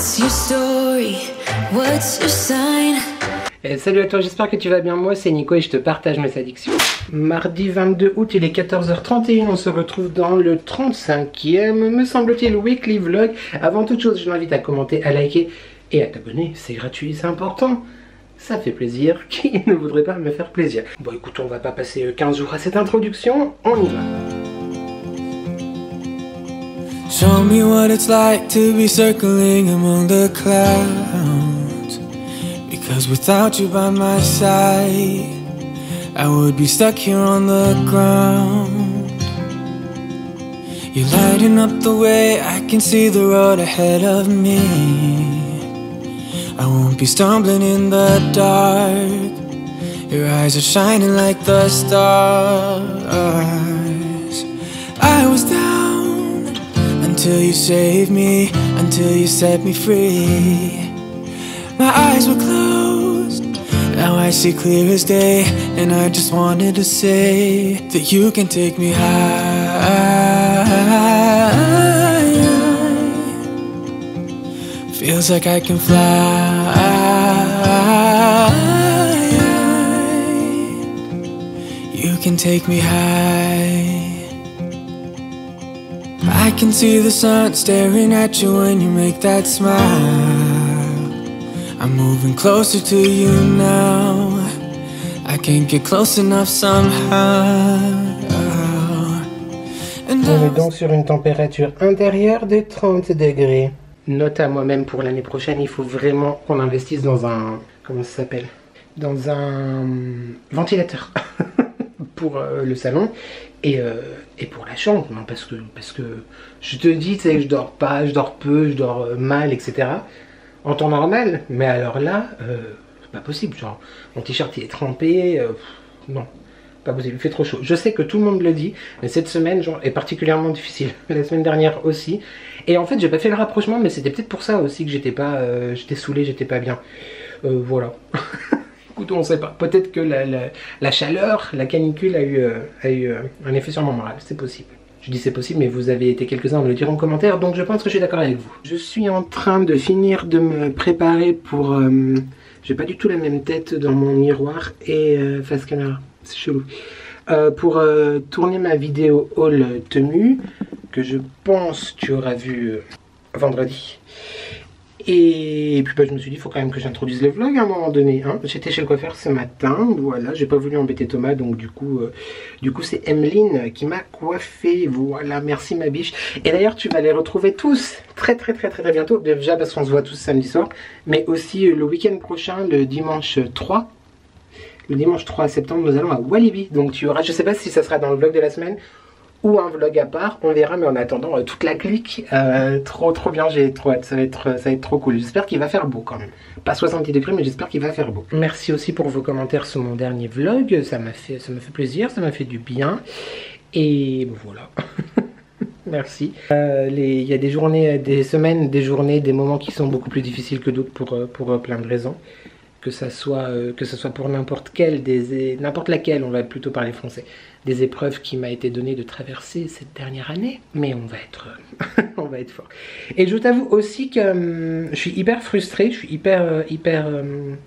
What's your story? What's your sign? Salut à toi, j'espère que tu vas bien. Moi c'est Nico et je te partage mes addictions. Mardi 22 août, il est 14h31, on se retrouve dans le 35e, me semble-t-il, weekly vlog. Avant toute chose, je t'invite à commenter, à liker et à t'abonner, c'est gratuit, c'est important. Ça fait plaisir, qui ne voudrait pas me faire plaisir? Bon écoute, on va pas passer 15 jours à cette introduction, on y va. Show me what it's like to be circling among the clouds. Because without you by my side, I would be stuck here on the ground. You're lighting up the way, I can see the road ahead of me. I won't be stumbling in the dark. Your eyes are shining like the stars. I was down until you saved me, until you set me free. My eyes were closed, now I see clear as day. And I just wanted to say that you can take me high. Feels like I can fly. You can take me high. I can see the sun staring at you when you make that smile. I'm moving closer to you now. I can't get close enough somehow. On est donc sur une température intérieure de 30 degrés. Note à moi-même pour l'année prochaine, il faut vraiment qu'on investisse dans un... Comment ça s'appelle? Dans un ventilateur pour le salon et pour la chambre, non, parce que je te dis, tu sais, que je dors pas, je dors peu, je dors mal, etc. En temps normal, mais alors là, c'est pas possible, genre, mon t-shirt il est trempé, non, pas possible, il fait trop chaud. Je sais que tout le monde le dit, mais cette semaine genre, est particulièrement difficile, la semaine dernière aussi. Et en fait, j'ai pas fait le rapprochement, mais c'était peut-être pour ça aussi que j'étais pas, j'étais saoulé, j'étais pas bien. Voilà. Écoute, on sait pas, peut-être que la chaleur, la canicule a eu un effet sur mon moral, c'est possible. Je dis c'est possible, mais vous avez été quelques-uns à me le dire en commentaire, donc je pense que je suis d'accord avec vous. Je suis en train de finir de me préparer pour... j'ai pas du tout la même tête dans mon miroir et face caméra, c'est chelou. Pour tourner ma vidéo haul Temu, que je pense tu auras vu vendredi. Et puis bah, je me suis dit, il faut quand même que j'introduise le vlog à un moment donné. Hein. J'étais chez le coiffeur ce matin, voilà, j'ai pas voulu embêter Thomas, donc du coup c'est Emeline qui m'a coiffé. Voilà, merci ma biche. Et d'ailleurs, tu vas les retrouver tous très bientôt, déjà parce qu'on se voit tous samedi soir, mais aussi le week-end prochain, le dimanche 3. Le dimanche 3 septembre, nous allons à Walibi. Donc tu auras, je sais pas si ça sera dans le vlog de la semaine ou un vlog à part, on verra, mais en attendant, toute la clique, trop bien, j'ai trop hâte, ça va être trop cool. J'espère qu'il va faire beau quand même. Pas 70 degrés, mais j'espère qu'il va faire beau. Merci aussi pour vos commentaires sur mon dernier vlog, ça m'a fait plaisir, ça m'a fait du bien. Et bon, voilà. Merci. Il y a des journées, des semaines, des journées, des moments qui sont beaucoup plus difficiles que d'autres pour plein de raisons. Que ça soit pour n'importe laquelle, on va plutôt parler français, des épreuves qui m'a été donné de traverser cette dernière année, mais on va être on va être fort. Et je t'avoue aussi que je suis hyper frustré, je suis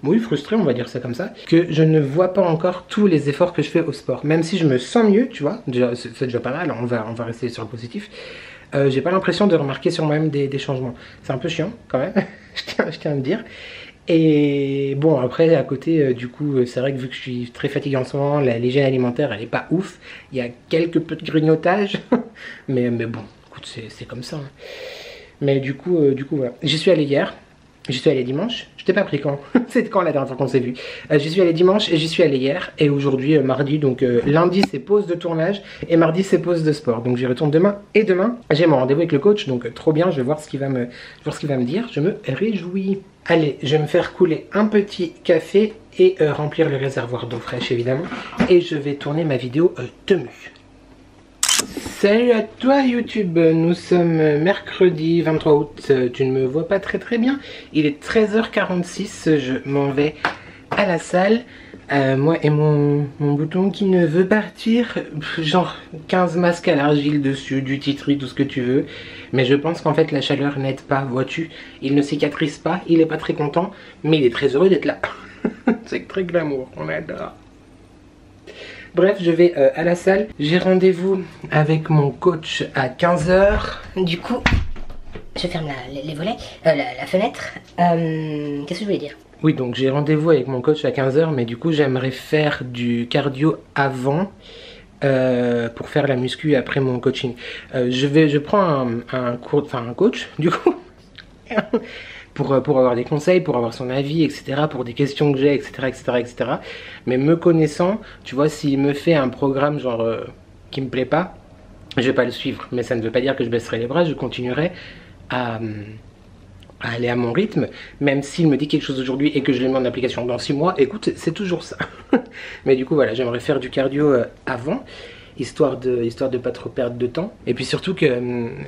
oui, frustré, on va dire ça comme ça, que je ne vois pas encore tous les efforts que je fais au sport, même si je me sens mieux, tu vois, c'est déjà pas mal, on va rester sur le positif. J'ai pas l'impression de remarquer sur moi-même des changements. C'est un peu chiant quand même, je tiens à le dire. Et bon, après à côté du coup c'est vrai que vu que je suis très fatigué en ce moment, l'hygiène alimentaire elle est pas ouf, il y a quelques petits grignotages mais bon écoute, c'est comme ça hein. Mais du coup voilà, j'y suis allé hier, j'y suis allé dimanche, je t'ai pas pris quand c'est quand la dernière fois qu'on s'est vu, j'y suis allé dimanche et j'y suis allé hier, et aujourd'hui mardi, donc lundi c'est pause de tournage et mardi c'est pause de sport, donc j'y retourne demain, et demain j'ai mon rendez-vous avec le coach, donc trop bien, je vais voir ce qu'il va me dire, je me réjouis. Allez, je vais me faire couler un petit café et remplir le réservoir d'eau fraîche évidemment. Et je vais tourner ma vidéo Temu. Salut à toi YouTube, nous sommes mercredi 23 août, tu ne me vois pas très bien. Il est 13h46, je m'en vais à la salle. Moi et mon bouton qui ne veut partir, genre 15 masques à l'argile dessus, du titri, tout ce que tu veux. Mais je pense qu'en fait la chaleur n'aide pas, vois-tu. Il ne cicatrise pas, il est pas très content, mais il est très heureux d'être là. C'est très glamour, on adore. Bref, je vais à la salle. J'ai rendez-vous avec mon coach à 15 h. Du coup, je ferme les volets, la fenêtre. Qu'est-ce que je voulais dire? Oui, donc j'ai rendez-vous avec mon coach à 15 h, mais du coup j'aimerais faire du cardio avant pour faire la muscu après mon coaching. Je prends un coach du coup pour avoir des conseils, pour avoir son avis, etc., pour des questions que j'ai, etc. Mais me connaissant, tu vois, s'il me fait un programme genre qui me plaît pas, je vais pas le suivre. Mais ça ne veut pas dire que je baisserai les bras, je continuerai à aller à mon rythme, même s'il me dit quelque chose aujourd'hui et que je le mets en application dans 6 mois, écoute, c'est toujours ça. Mais du coup, voilà, j'aimerais faire du cardio avant, histoire de pas trop perdre de temps. Et puis surtout que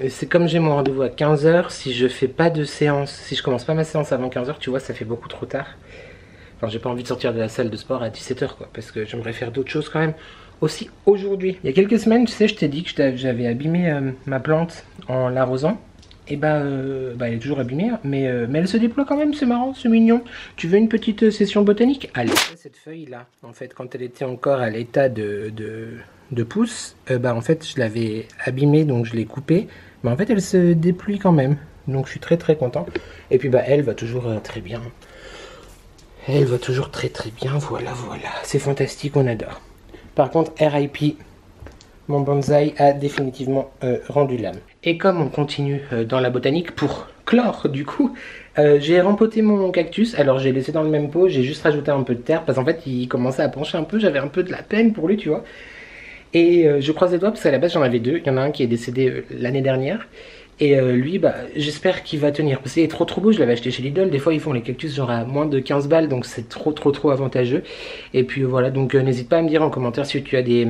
c'est comme j'ai mon rendez-vous à 15 h, si je fais pas de séance, si je commence pas ma séance avant 15 h, tu vois, ça fait beaucoup trop tard. Enfin, j'ai pas envie de sortir de la salle de sport à 17 h, quoi, parce que j'aimerais faire d'autres choses quand même. Aussi aujourd'hui, il y a quelques semaines, tu sais, je t'ai dit que j'avais abîmé ma plante en l'arrosant. Et elle est toujours abîmée, mais elle se déploie quand même, c'est marrant, c'est mignon. Tu veux une petite session botanique? Allez. Cette feuille-là, en fait, quand elle était encore à l'état de pouce, en fait, je l'avais abîmée, donc je l'ai coupée. Mais en fait, elle se déplie quand même. Donc, je suis très très content. Et puis, elle va toujours très bien. Elle va toujours très très bien, voilà. C'est fantastique, on adore. Par contre, RIP, mon bonsaï a définitivement rendu l'âme. Et comme on continue dans la botanique, pour clore du coup, j'ai rempoté mon cactus. Alors j'ai laissé dans le même pot, j'ai juste rajouté un peu de terre parce qu'en fait il commençait à pencher un peu, j'avais un peu de la peine pour lui, tu vois. Et je croise les doigts parce qu'à la base j'en avais deux, il y en a un qui est décédé l'année dernière. Et lui, j'espère qu'il va tenir. Parce qu'il est trop beau, je l'avais acheté chez Lidl. Des fois, ils font les cactus genre à moins de 15 balles. Donc c'est trop avantageux. Et puis voilà, donc n'hésite pas à me dire en commentaire si tu as des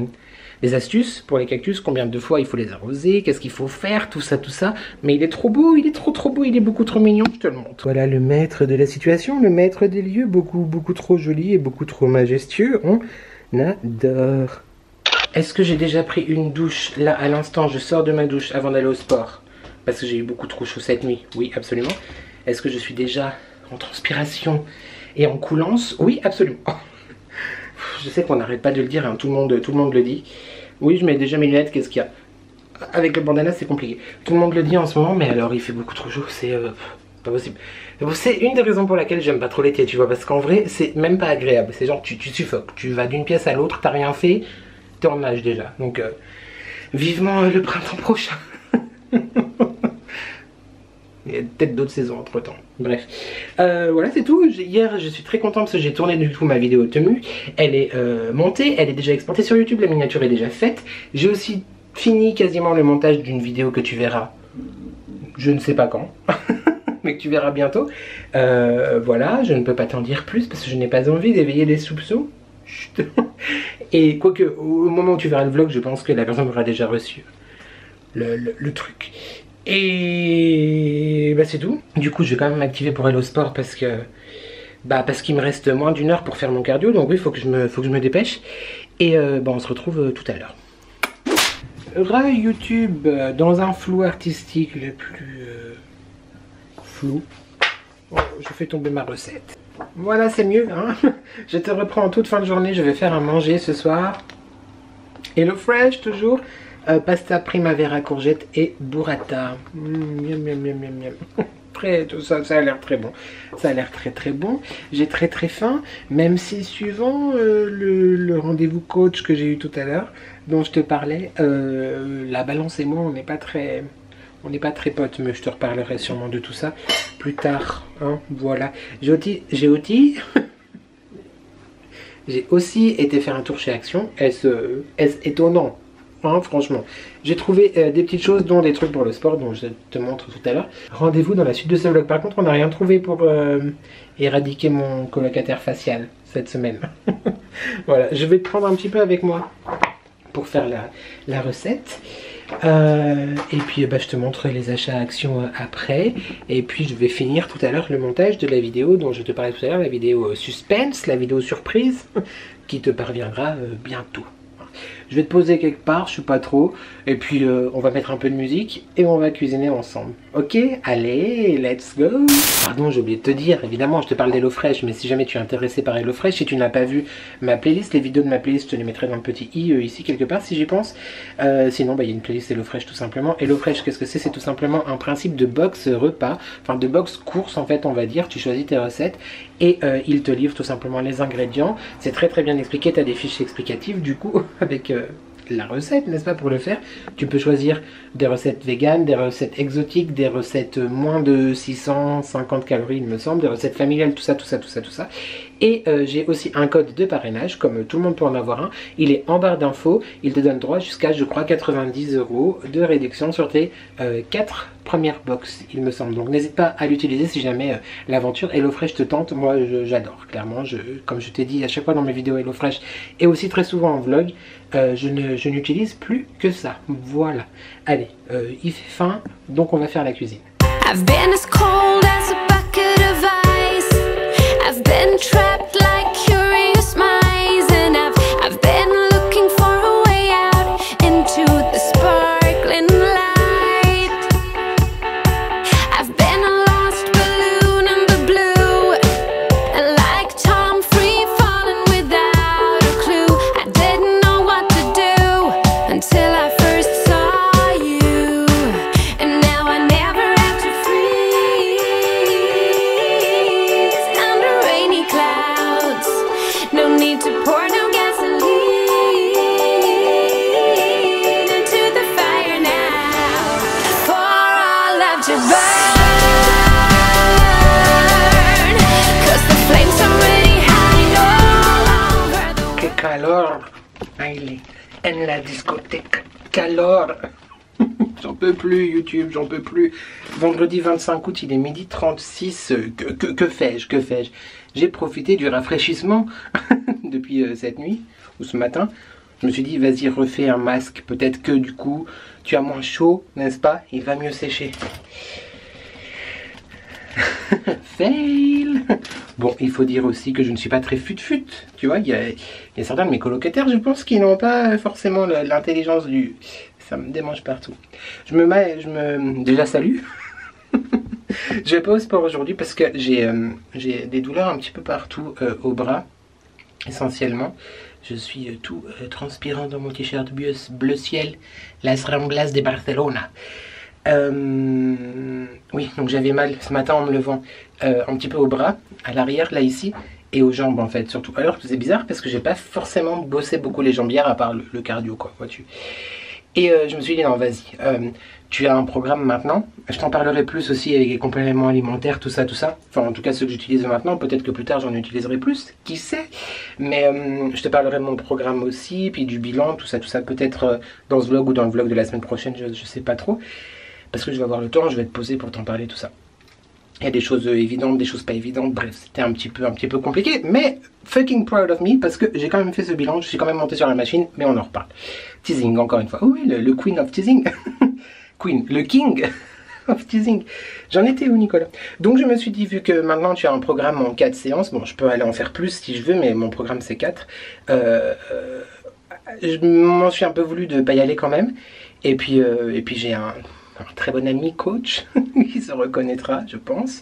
astuces pour les cactus. Combien de fois il faut les arroser, qu'est-ce qu'il faut faire, tout ça. Mais il est trop beau, il est trop beau, il est beaucoup trop mignon. Je te le montre. Voilà le maître de la situation, le maître des lieux. Beaucoup trop joli et beaucoup trop majestueux. On adore. Est-ce que j'ai déjà pris une douche? Là, à l'instant, je sors de ma douche avant d'aller au sport. Parce que j'ai eu beaucoup trop chaud cette nuit. Oui, absolument. Est-ce que je suis déjà en transpiration et en coulance? Oui, absolument. Je sais qu'on n'arrête pas de le dire, hein. Tout le monde le dit. Oui, je mets déjà mes lunettes, qu'est-ce qu'il y a? Avec le bandana, c'est compliqué. Tout le monde le dit en ce moment, mais alors il fait beaucoup trop chaud, c'est pas possible. C'est une des raisons pour laquelle j'aime pas trop l'été, tu vois, parce qu'en vrai, c'est même pas agréable. C'est genre, tu suffoques. Tu vas d'une pièce à l'autre, t'as rien fait, t'es en nage déjà. Donc, vivement le printemps prochain. Il y a peut-être d'autres saisons entre temps. Bref. Voilà, c'est tout. Hier, je suis très content parce que j'ai tourné du coup ma vidéo tenue. Elle est montée, elle est déjà exportée sur YouTube, la miniature est déjà faite. J'ai aussi fini quasiment le montage d'une vidéo que tu verras. Je ne sais pas quand. Mais que tu verras bientôt. Voilà, je ne peux pas t'en dire plus parce que je n'ai pas envie d'éveiller les soupçons. Chut. Et quoique, au moment où tu verras le vlog, je pense que la personne aura déjà reçu le truc. Et c'est tout. Du coup, je vais quand même m'activer pour aller au sport parce que parce qu'il me reste moins d'1 heure pour faire mon cardio. Donc oui, faut que je me dépêche. Et on se retrouve tout à l'heure. YouTube dans un flou artistique le plus flou. Oh, je fais tomber ma recette. Voilà, c'est mieux, hein. Je te reprends en toute fin de journée. Je vais faire à manger ce soir. Hello Fresh, toujours. Pasta primavera courgette et burrata. Miam. Tout ça, ça a l'air très bon. Ça a l'air très bon. J'ai très faim. Même si suivant le rendez-vous coach que j'ai eu tout à l'heure, dont je te parlais, la balance et moi, on n'est pas très potes. Mais je te reparlerai sûrement de tout ça plus tard. Hein, voilà. J'ai aussi été faire un tour chez Action. Est-ce étonnant? Hein, franchement, j'ai trouvé des petites choses, dont des trucs pour le sport, dont je te montre tout à l'heure. Rendez-vous dans la suite de ce vlog. Par contre, on n'a rien trouvé pour éradiquer mon colocataire facial cette semaine. Voilà, je vais te prendre un petit peu avec moi pour faire la recette. Et puis bah, je te montre les achats actions après. Et puis je vais finir tout à l'heure le montage de la vidéo dont je te parlais tout à l'heure, la vidéo suspense, la vidéo surprise, qui te parviendra bientôt. Je vais te poser quelque part, je sais pas trop, et puis on va mettre un peu de musique et on va cuisiner ensemble. Ok, allez, let's go. Pardon, j'ai oublié de te dire, évidemment, je te parle d'HelloFresh, mais si jamais tu es intéressé par HelloFresh, si tu n'as pas vu ma playlist, les vidéos de ma playlist, je te les mettrai dans le petit i ici quelque part si j'y pense. Sinon, bah, il y a une playlist HelloFresh tout simplement. HelloFresh, qu'est-ce que c'est? C'est tout simplement un principe de box repas, enfin de box course en fait, on va dire. Tu choisis tes recettes et il te livre tout simplement les ingrédients. C'est très très bien expliqué, tu as des fiches explicatives du coup avec la recette, n'est-ce pas, pour le faire. Tu peux choisir des recettes véganes, des recettes exotiques, des recettes moins de 650 calories il me semble, des recettes familiales, tout ça. Et j'ai aussi un code de parrainage, comme tout le monde peut en avoir un. Il est en barre d'infos, il te donne droit jusqu'à, je crois, 90 € de réduction sur tes 4 premières box, il me semble. Donc n'hésite pas à l'utiliser si jamais l'aventure HelloFresh te tente. Moi j'adore, clairement, comme je t'ai dit à chaque fois dans mes vidéos HelloFresh et aussi très souvent en vlog, je n'utilise plus que ça. Voilà. Allez, il fait faim, donc on va faire la cuisine. I've been as cold as a bucket of ice. I've been trapped like curious mice, and I've been looking for a way out into the sparkling light. I've been a lost balloon in the blue, and like Tom free falling without a clue. I didn't know what to do until I first saw you, and now I never have to freeze under rainy clouds. No need to pour no gasoline into the fire now, for our love to burn, 'cause the flames are really high all over the Que calor, Hailey, en la discothèque, calor. J'en peux plus YouTube, j'en peux plus. Vendredi 25 août, il est midi 36. Que fais-je? J'ai profité du rafraîchissement depuis cette nuit ou ce matin. Je me suis dit, vas-y, refais un masque. Peut-être que du coup, tu as moins chaud, n'est-ce pas? Il va mieux sécher. Fail. Bon, il faut dire aussi que je ne suis pas très fut-fut. Tu vois, il y a certains de mes colocataires, je pense, qui n'ont pas forcément l'intelligence du... Ça me démange partout. Déjà, salut. Je vais pas au sport aujourd'hui parce que j'ai des douleurs un petit peu partout au bras, essentiellement. Je suis tout transpirant dans mon t-shirt bleu ciel, Las Ramblas de Barcelona. Oui, donc j'avais mal ce matin en me levant un petit peu au bras, à l'arrière, là ici, et aux jambes en fait, surtout. Alors c'est bizarre parce que j'ai pas forcément bossé beaucoup les jambes hier à part le cardio, quoi, vois-tu. Et je me suis dit, non, vas-y, tu as un programme maintenant. Je t'en parlerai plus aussi avec les compléments alimentaires, tout ça. Enfin, en tout cas, ceux que j'utilise maintenant. Peut-être que plus tard, j'en utiliserai plus. Qui sait? Mais je te parlerai de mon programme aussi, puis du bilan, tout ça. Peut-être dans ce vlog ou dans le vlog de la semaine prochaine, je sais pas trop. Parce que je vais avoir le temps, je vais te poser pour t'en parler, tout ça. Il y a des choses évidentes, des choses pas évidentes. Bref, c'était un petit peu compliqué. Mais fucking proud of me parce que j'ai quand même fait ce bilan. Je suis quand même monté sur la machine, mais on en reparle. Teasing, encore une fois. Oui, le queen of teasing. Le king of teasing. J'en étais où, Nicolas? Donc je me suis dit, vu que maintenant tu as un programme en 4 séances, bon, je peux aller en faire plus si je veux, mais mon programme c'est 4. Je m'en suis un peu voulu de pas y aller quand même. Et puis j'ai un très bon ami coach qui se reconnaîtra, je pense.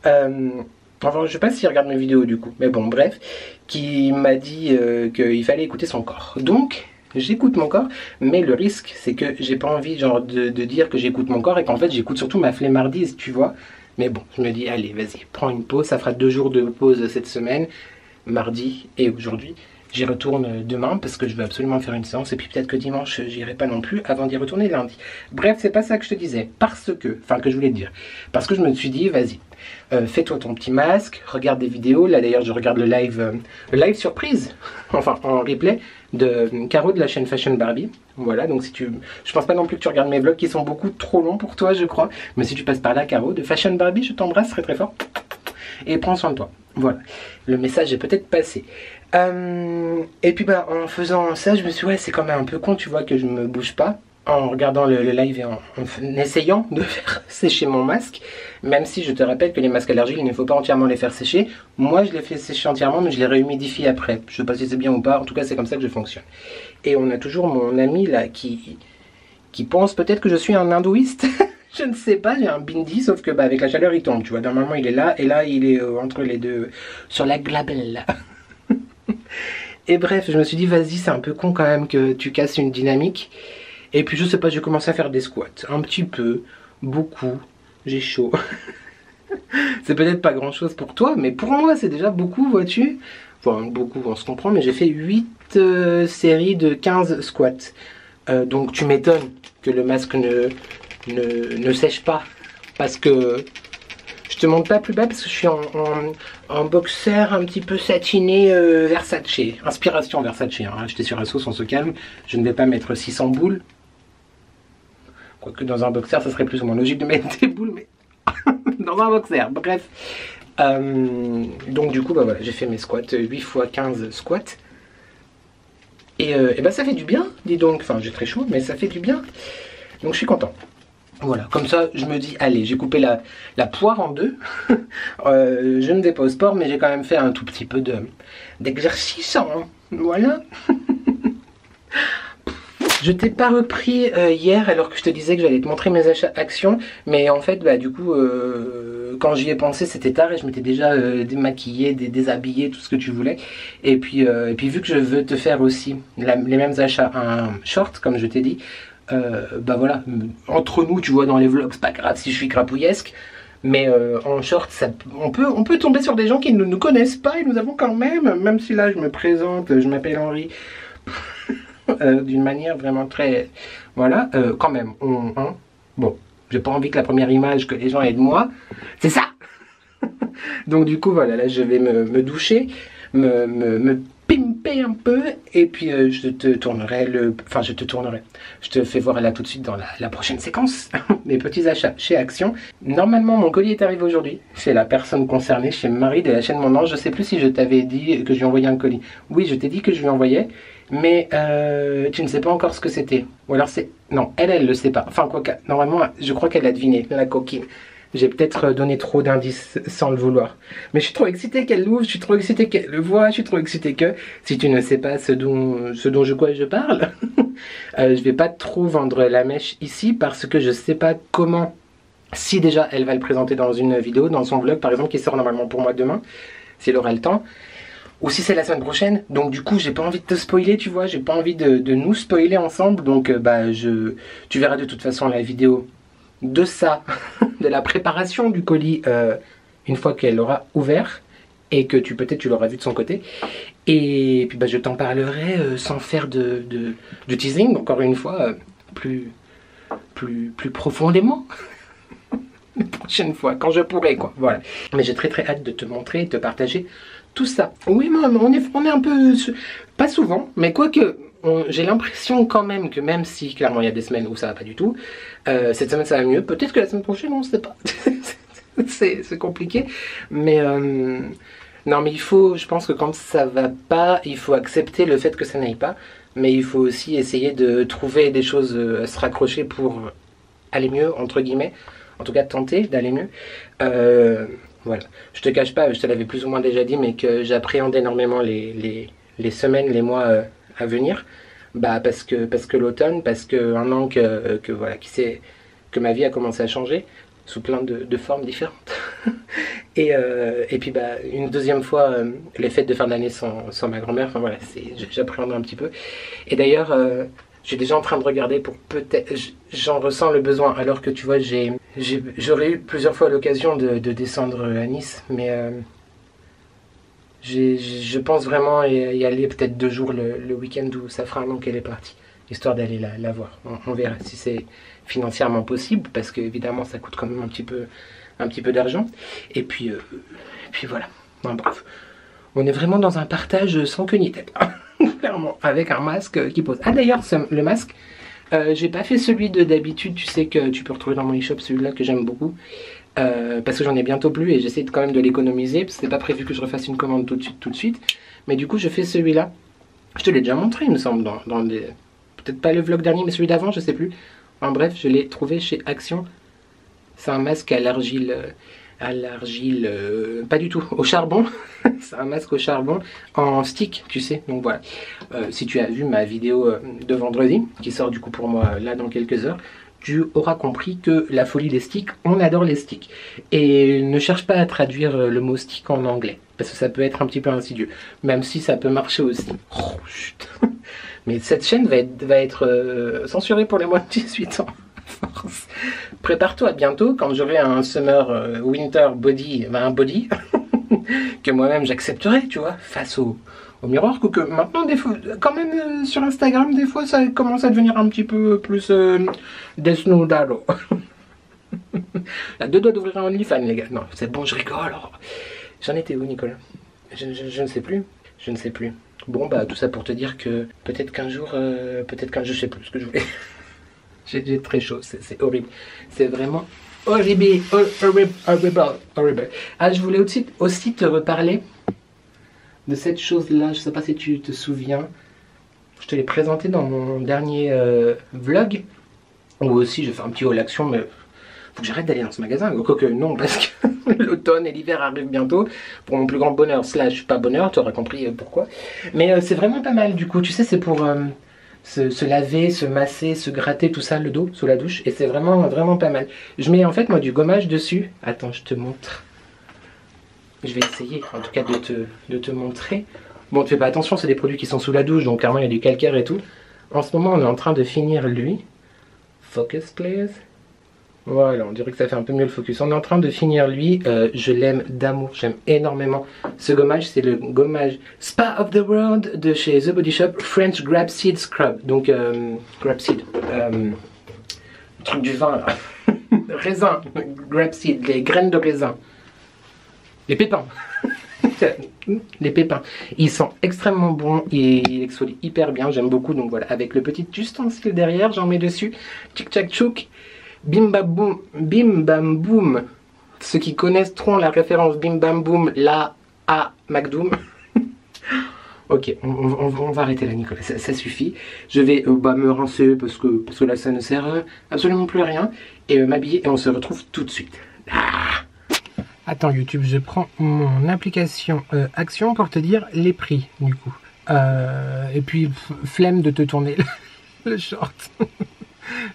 Enfin, je sais pas s'il regarde mes vidéos du coup, mais bon, bref, qui m'a dit qu'il fallait écouter son corps. Donc, j'écoute mon corps, mais le risque, c'est que j'ai pas envie genre de dire que j'écoute mon corps et qu'en fait, j'écoute surtout ma flemmardise, tu vois. Mais bon, je me dis, allez, vas-y, prends une pause, ça fera 2 jours de pause cette semaine, mardi et aujourd'hui. J'y retourne demain parce que je veux absolument faire une séance et puis peut-être que dimanche j'irai pas non plus avant d'y retourner lundi. Bref, c'est pas ça que je te disais, que je voulais te dire. Parce que je me suis dit, vas-y, fais-toi ton petit masque, regarde des vidéos. Là d'ailleurs je regarde le live surprise, enfin en replay de Caro de la chaîne Fashion Barbie. Voilà, donc si tu... Je pense pas non plus que tu regardes mes vlogs qui sont beaucoup trop longs pour toi, je crois. Mais si tu passes par là, Caro de Fashion Barbie, je t'embrasse très très fort. Et prends soin de toi. Voilà, le message est peut-être passé. Et puis bah en faisant ça, je me suis dit, ouais, c'est quand même un peu con, tu vois, que je me bouge pas. en regardant le live et en essayant de faire sécher mon masque, même si je te rappelle que les masques à l'argile, il ne faut pas entièrement les faire sécher. Moi, je les fais sécher entièrement, mais je les réhumidifie après. Je sais pas si c'est bien ou pas, en tout cas, c'est comme ça que je fonctionne. Et on a toujours mon ami là qui pense peut-être que je suis un hindouiste. Je ne sais pas, j'ai un bindi, sauf que avec la chaleur, il tombe, tu vois. Normalement, il est là, et là, il est entre les deux, sur la glabelle. Et bref, je me suis dit, vas-y, c'est un peu con quand même que tu casses une dynamique. Et puis je sais pas, j'ai commencé à faire des squats, un petit peu, beaucoup, j'ai chaud. C'est peut-être pas grand chose pour toi, mais pour moi c'est déjà beaucoup, vois-tu. Enfin beaucoup, on se comprend, mais j'ai fait 8 séries de 15 squats. Donc tu m'étonnes que le masque ne sèche pas, parce que je te montre pas plus bas, parce que je suis en boxer un petit peu satiné Versace, inspiration Versace, hein. Acheté sur Asos, on se calme, je ne vais pas mettre 600 boules. Quoique dans un boxer, ça serait plus ou moins logique de mettre des boules, mais dans un boxer, bref. Donc du coup, bah voilà, j'ai fait mes squats, 8 x 15 squats. Et bah ça fait du bien, dis donc. Enfin, j'ai très chaud, mais ça fait du bien. Donc je suis content. Voilà, comme ça, je me dis, allez, j'ai coupé la poire en deux. Je ne vais pas au sport, mais j'ai quand même fait un tout petit peu d'exercice, hein. Voilà. Je t'ai pas repris hier alors que je te disais que j'allais te montrer mes achats actions, mais en fait bah du coup quand j'y ai pensé c'était tard et je m'étais déjà démaquillée, déshabillée, tout ce que tu voulais, et puis vu que je veux te faire aussi les mêmes achats, un short comme je t'ai dit, bah voilà, entre nous tu vois dans les vlogs c'est pas grave si je suis crapouillesque, mais en short ça, on peut tomber sur des gens qui ne nous connaissent pas et nous avons quand même si là je me présente, je m'appelle Henri. D'une manière vraiment très... Voilà, quand même, hein. Bon, j'ai pas envie que la première image que les gens aient de moi, c'est ça. Donc du coup, voilà, là je vais me doucher, me pimper un peu, et puis je te tournerai Enfin, je te fais voir là tout de suite dans la prochaine séquence, mes petits achats chez Action. Normalement, mon colis est arrivé aujourd'hui, chez la personne concernée, chez Marie de la chaîne Mon Ange. Je sais plus si je t'avais dit que je lui envoyais un colis. Oui, je t'ai dit que je lui envoyais, mais tu ne sais pas encore ce que c'était. Ou alors c'est... Non, elle le sait pas. Enfin, quoi que, normalement, je crois qu'elle a deviné, la coquine. J'ai peut-être donné trop d'indices sans le vouloir. Mais je suis trop excitée qu'elle l'ouvre, je suis trop excitée qu'elle le voit, je suis trop excitée que... Si tu ne sais pas ce dont je parle, je vais pas trop vendre la mèche ici parce que je sais pas comment... Si déjà elle va le présenter dans une vidéo, dans son vlog par exemple, qui sort normalement pour moi demain, si elle aura le temps. Ou si c'est la semaine prochaine, donc du coup j'ai pas envie de te spoiler, tu vois, j'ai pas envie de nous spoiler ensemble, donc tu verras de toute façon la vidéo de ça, de la préparation du colis, une fois qu'elle aura ouvert, et que peut-être tu l'auras vu de son côté, et puis je t'en parlerai sans faire de teasing, encore une fois, plus profondément. La prochaine fois, quand je pourrai, quoi, voilà. Mais j'ai très hâte de te montrer, de te partager tout ça. Oui, on est un peu... Pas souvent, mais quoique, j'ai l'impression quand même que même si, clairement, il y a des semaines où ça va pas du tout, cette semaine ça va mieux. Peut-être que la semaine prochaine, on ne sait pas. C'est compliqué. Mais, non, mais il faut, je pense que quand ça va pas, il faut accepter le fait que ça n'aille pas. Mais il faut aussi essayer de trouver des choses à se raccrocher pour aller mieux, entre guillemets. En tout cas, tenter d'aller mieux. Voilà. Je te cache pas, je te l'avais plus ou moins déjà dit, mais que j'appréhende énormément les semaines, les mois à venir. Bah parce que l'automne, parce que un an voilà, que ma vie a commencé à changer sous plein de formes différentes. et puis une deuxième fois les fêtes de fin d'année sans ma grand-mère. Enfin voilà, j'appréhende un petit peu. Et d'ailleurs, je suis déjà en train de regarder pour peut-être... J'en ressens le besoin, alors que tu vois, j'aurais eu plusieurs fois l'occasion de descendre à Nice, mais je pense vraiment y aller peut-être 2 jours le week-end où ça fera un an qu'elle est partie, histoire d'aller la voir. On verra si c'est financièrement possible, parce qu'évidemment ça coûte quand même un petit peu d'argent. Et puis voilà. Non, bref. On est vraiment dans un partage sans queue ni tête. Clairement, avec un masque qui pose. Ah d'ailleurs, le masque, j'ai pas fait celui d'habitude, tu sais que tu peux retrouver dans mon e-shop, celui-là que j'aime beaucoup. Parce que j'en ai bientôt plus et j'essaie quand même de l'économiser, parce que c'était pas prévu que je refasse une commande tout de suite. Mais du coup, je fais celui-là. Je te l'ai déjà montré, il me semble, dans des... peut-être pas le vlog dernier, mais celui d'avant, je sais plus. Enfin bref, je l'ai trouvé chez Action. C'est un masque à l'argile, pas du tout, au charbon. C'est un masque au charbon en stick, tu sais. Donc voilà, si tu as vu ma vidéo de vendredi, qui sort du coup pour moi là dans quelques heures, tu auras compris que la folie des sticks, on adore les sticks. Et ne cherche pas à traduire le mot stick en anglais, parce que ça peut être un petit peu insidieux, même si ça peut marcher aussi. Oh, chut. Mais cette chaîne va être censurée pour les moins de 18 ans. Prépare-toi bientôt, quand j'aurai un summer winter body, un body, que moi-même j'accepterai, tu vois, face au miroir, que maintenant, des fois, quand même sur Instagram, des fois ça commence à devenir un petit peu plus desnudado. La deux doigts d'ouvrir un OnlyFans, les gars. Non, c'est bon, je rigole. J'en étais où, Nicolas? Je ne sais plus. Je ne sais plus. Bon, bah, tout ça pour te dire que peut-être qu'un jour, je sais plus ce que je voulais. J'ai très chaud, c'est horrible. C'est vraiment horrible, horrible. Ah, je voulais aussi te reparler de cette chose-là. Je sais pas si tu te souviens. Je te l'ai présenté dans mon dernier vlog. Ou aussi, je fais un petit haul action, mais faut que j'arrête d'aller dans ce magasin. Quoique non, parce que l'automne et l'hiver arrivent bientôt. Pour mon plus grand bonheur, / pas bonheur, tu auras compris pourquoi. Mais c'est vraiment pas mal, du coup. Tu sais, c'est pour se laver, se masser, se gratter, tout ça, le dos, sous la douche. Et c'est vraiment pas mal. Je mets en fait, moi, du gommage dessus. Attends, je te montre. Je vais essayer, en tout cas, de te montrer. Bon, tu fais pas attention, c'est des produits qui sont sous la douche, donc clairement, il y a du calcaire et tout. En ce moment, on est en train de finir lui. Focus, please. Voilà, on dirait que ça fait un peu mieux le focus. On est en train de finir lui. Je l'aime d'amour, j'aime énormément ce gommage. C'est le gommage Spa of the World de chez The Body Shop French Grapeseed Scrub. Donc, Grapeseed, le truc du vin là. Raisin, Grapeseed, les graines de raisin. Les pépins. Les pépins. Ils sont extrêmement bons et ils exfolient hyper bien. J'aime beaucoup. Donc voilà, avec le petit ustensile derrière, j'en mets dessus. Tchic tchac tchouk. Bim bam boum, bim bam boum. Ceux qui connaîtront la référence bim bam boum, là à McDoom. Ok, on va arrêter là, Nicolas, ça suffit. Je vais me rincer parce que là ça ne sert absolument plus à rien. Et m'habiller et on se retrouve tout de suite. Ah. Attends YouTube, je prends mon application Action pour te dire les prix du coup. Et puis flemme de te tourner le short.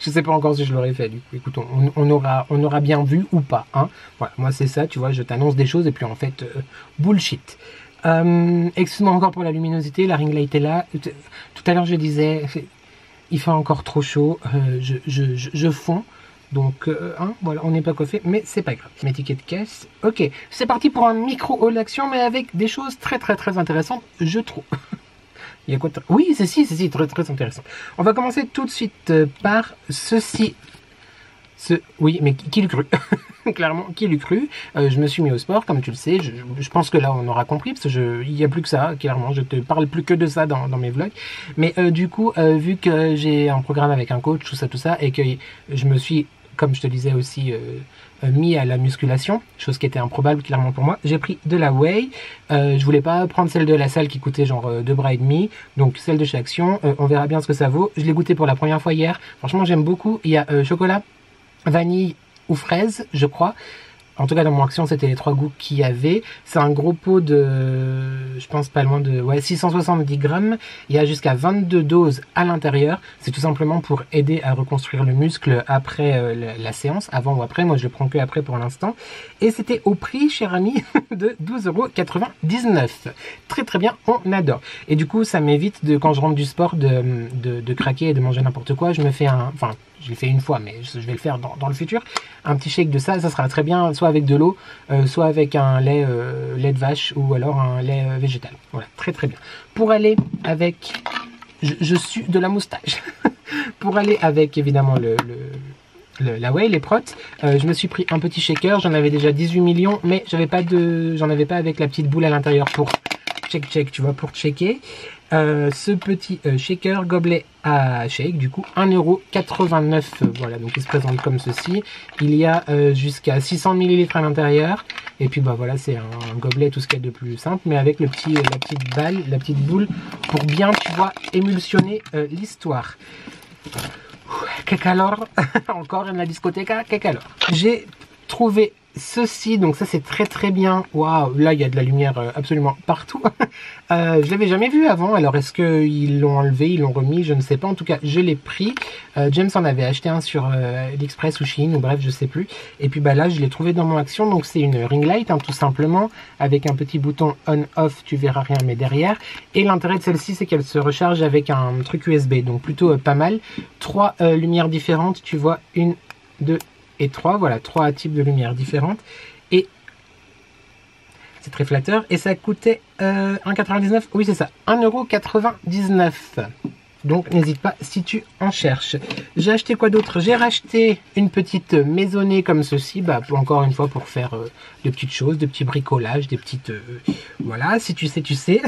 Je sais pas encore si je l'aurais fait du coup. Écoute, on aura bien vu ou pas. Hein. Voilà, moi c'est ça, tu vois, je t'annonce des choses et puis en fait, bullshit. Excuse-moi encore pour la luminosité, la ring light est là. Tout à l'heure je disais, il fait encore trop chaud, je fonds. Donc, hein, voilà, on n'est pas coiffé, mais c'est pas grave. Mes tickets de caisse. Ok, c'est parti pour un micro haul action, mais avec des choses très intéressantes, je trouve. Il y a quoi? Oui, c'est très intéressant. On va commencer tout de suite par ceci. Oui, mais qui l'eût cru? Clairement, qui l'eût cru? Je me suis mis au sport, comme tu le sais. Je pense que là, on aura compris, parce que il n'y a plus que ça, clairement. Je te parle plus que de ça dans mes vlogs. Mais du coup, vu que j'ai un programme avec un coach, tout ça, et que je me suis, comme je te disais aussi, mis à la musculation, chose qui était improbable clairement pour moi, j'ai pris de la whey. Je voulais pas prendre celle de la salle qui coûtait genre 2 bras et demi, donc celle de chez Action. On verra bien ce que ça vaut. Je l'ai goûté pour la première fois hier. Franchement, j'aime beaucoup. Il y a chocolat, vanille ou fraise, je crois. En tout cas, dans mon Action, c'était les 3 goûts qu'il y avait. C'est un gros pot de, je pense pas loin de 670 grammes. Il y a jusqu'à 22 doses à l'intérieur. C'est tout simplement pour aider à reconstruire le muscle après la séance, avant ou après. Moi, je le prends que après pour l'instant. Et c'était au prix, cher ami, de 12,99 €. Très bien, on adore. Et du coup, ça m'évite, quand je rentre du sport, de craquer et de manger n'importe quoi. Je me fais je l'ai fait une fois, mais je vais le faire dans le futur. Un petit shake de ça sera très bien, soit avec de l'eau, soit avec un lait de vache ou alors un lait végétal. Voilà, très bien. Pour aller avec, je suis de la moustache. Pour aller avec évidemment la whey, les protes, je me suis pris un petit shaker. J'en avais déjà 18 millions, mais j'en avais pas avec la petite boule à l'intérieur pour check, tu vois, pour checker. ce petit shaker, gobelet à shake, du coup 1,89 €. Voilà, donc il se présente comme ceci. Il y a jusqu'à 600 ml à l'intérieur. Et puis bah voilà, c'est un gobelet, tout ce qu'il y a de plus simple, mais avec la petite balle, la petite boule pour bien, tu vois, émulsionner l'histoire. Que calor. Encore une la discothèque, que calor. J'ai trouvé ceci, donc ça c'est très bien. Waouh, là il y a de la lumière absolument partout. Je l'avais jamais vu avant, alors est-ce qu'ils l'ont enlevé, ils l'ont remis, je ne sais pas. En tout cas, je l'ai pris. James en avait acheté un sur AliExpress ou Shein, ou bref, je sais plus. Et puis bah là, je l'ai trouvé dans mon action, donc c'est une ring light, hein, tout simplement, avec un petit bouton on-off, tu verras rien, mais derrière. Et l'intérêt de celle-ci, c'est qu'elle se recharge avec un truc USB, donc plutôt pas mal. 3 lumières différentes, tu vois, 1, 2 et 3, voilà, 3 types de lumières différentes. Et c'est très flatteur. Et ça coûtait 1,99 €. Oui, c'est ça, 1,99 €. Donc n'hésite pas si tu en cherches. J'ai acheté quoi d'autre? J'ai racheté une petite maisonnée comme ceci, bah encore une fois pour faire de petites choses, de petits bricolages, des petites voilà, si tu sais tu sais.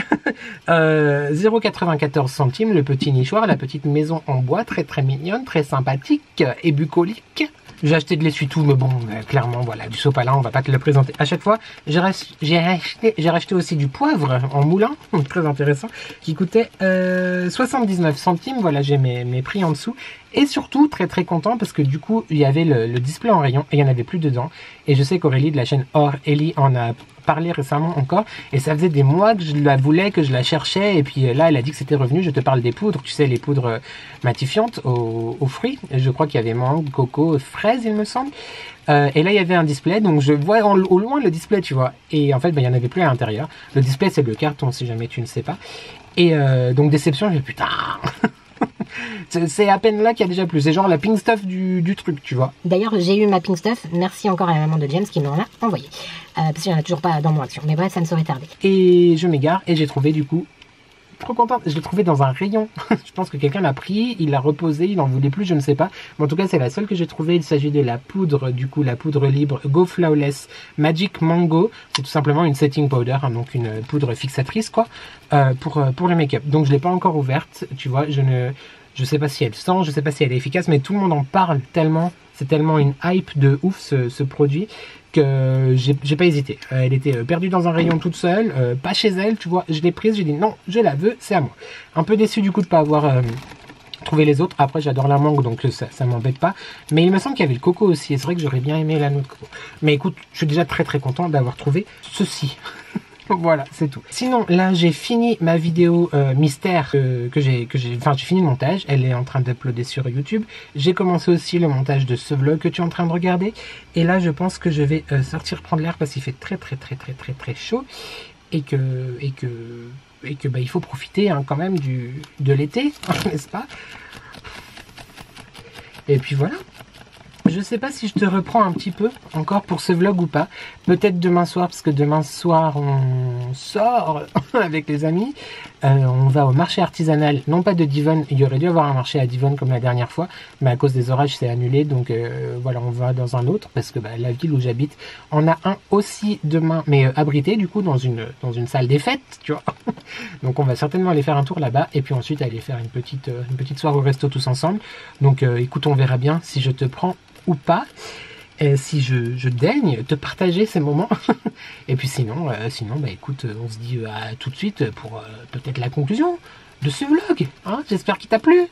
0,94 centimes le petit nichoir, la petite maison en bois, très mignonne, très sympathique et bucolique. J'ai acheté de l'essuie-tout, mais bon, clairement, voilà, du sopalin, on va pas te le présenter à chaque fois. J'ai racheté aussi du poivre en moulin, très intéressant, qui coûtait 79 centimes. Voilà, j'ai mes prix en dessous. Et surtout, très content, parce que du coup, il y avait le display en rayon, et il n'y en avait plus dedans. Et je sais qu'Aurélie de la chaîne Or Ellie en a parlé récemment encore, et ça faisait des mois que je la voulais, que je la cherchais, et puis là, elle a dit que c'était revenu. Je te parle des poudres, tu sais, les poudres matifiantes aux fruits. Je crois qu'il y avait mangue, coco, fraise, il me semble. Et là, il y avait un display, donc je vois au loin le display, tu vois. Et en fait, il n'y en avait plus à l'intérieur. Le display, c'est le carton, si jamais tu ne sais pas. Et donc, déception, je me dis, putain. C'est à peine là qu'il y a déjà plus. C'est genre la pink stuff du truc, tu vois. D'ailleurs, j'ai eu ma pink stuff. Merci encore à la maman de James qui m'en a envoyé. Parce qu'il n'y en a toujours pas dans mon action. Mais bref, ça ne saurait tarder. Et je m'égare et j'ai trouvé du coup... Trop contente, je l'ai trouvé dans un rayon. Je pense que quelqu'un l'a pris, il l'a reposé, il n'en voulait plus, je ne sais pas. Mais en tout cas, c'est la seule que j'ai trouvée. Il s'agit de la poudre, du coup, la poudre libre Go Flawless Magic Mango. C'est tout simplement une setting powder, hein, donc une poudre fixatrice, quoi, pour le make-up. Donc, je l'ai pas encore ouverte, tu vois, je sais pas si elle sent, je sais pas si elle est efficace, mais tout le monde en parle tellement, c'est tellement une hype de ouf ce produit que j'ai pas hésité. Elle était perdue dans un rayon toute seule, pas chez elle, tu vois. Je l'ai prise, j'ai dit non, je la veux, c'est à moi. Un peu déçu du coup de pas avoir trouvé les autres. Après, j'adore la mangue, donc ça m'embête pas. Mais il me semble qu'il y avait le coco aussi. Et c'est vrai que j'aurais bien aimé la noix de coco. Mais écoute, je suis déjà très content d'avoir trouvé ceci. Voilà, c'est tout. Sinon, là, j'ai fini ma vidéo mystère j'ai fini le montage. Elle est en train d'uploader sur YouTube. J'ai commencé aussi le montage de ce vlog que tu es en train de regarder. Et là, je pense que je vais sortir prendre l'air parce qu'il fait très chaud et que bah, il faut profiter hein, quand même de l'été, n'est-ce pas? Et puis voilà. Je sais pas si je te reprends un petit peu encore pour ce vlog ou pas. Peut-être demain soir, parce que demain soir on sort avec les amis. On va au marché artisanal, non pas de Divonne. Il y aurait dû avoir un marché à Divonne comme la dernière fois, mais à cause des orages c'est annulé. Donc voilà, on va dans un autre parce que bah, la ville où j'habite en a un aussi demain, mais abrité du coup dans une salle des fêtes, tu vois. Donc on va certainement aller faire un tour là-bas et puis ensuite aller faire une petite soirée au resto tous ensemble. Donc écoute, on verra bien si je te prends ou pas, si je daigne te partager ces moments. Et puis sinon bah écoute, on se dit à tout de suite pour peut-être la conclusion de ce vlog, hein. J'espère qu'il t'a plu.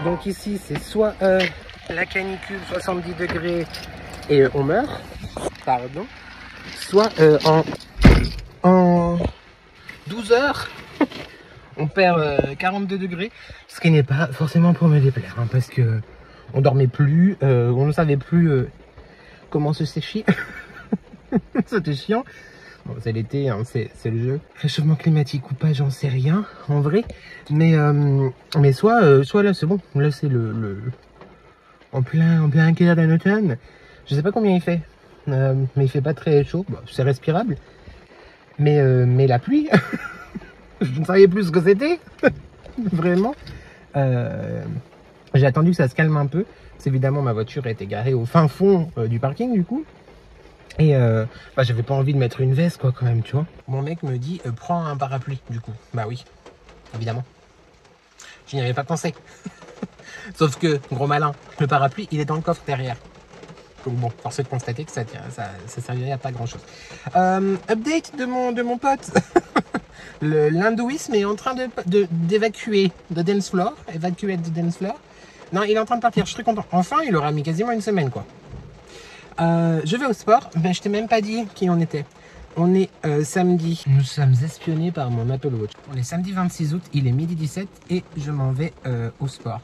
Donc ici, c'est soit la canicule, 70 degrés, et on meurt, pardon, soit en 12 heures, on perd 42 degrés, ce qui n'est pas forcément pour me déplaire, hein, parce que on dormait plus, on ne savait plus comment se sécher. C'était chiant. Bon, c'est l'été, hein, c'est le jeu. Réchauffement climatique ou pas, j'en sais rien, en vrai. Mais soit là, c'est bon. Là, c'est en plein cœur d'un automne. Je sais pas combien il fait, mais il fait pas très chaud. Bon, c'est respirable. Mais la pluie, je ne savais plus ce que c'était. Vraiment. J'ai attendu que ça se calme un peu. Parce évidemment, ma voiture était garée au fin fond du parking, du coup. Et bah, j'avais pas envie de mettre une veste, quoi, quand même, tu vois. Mon mec me dit, prends un parapluie, du coup. Bah oui, évidemment. Je n'y avais pas pensé. Sauf que, gros malin, le parapluie, il est dans le coffre derrière. Donc bon, force est de constater que ça servirait à pas grand chose. Update de mon pote. L'hindouisme est en train d'évacuer de dance floor. Évacuer de dance floor. Non, il est en train de partir, je suis très content. Enfin, il aura mis quasiment une semaine, quoi. Je vais au sport, mais je t'ai même pas dit qui on était. On est samedi. Nous sommes espionnés par mon Apple Watch. On est samedi 26 août, il est midi 17 et je m'en vais au sport.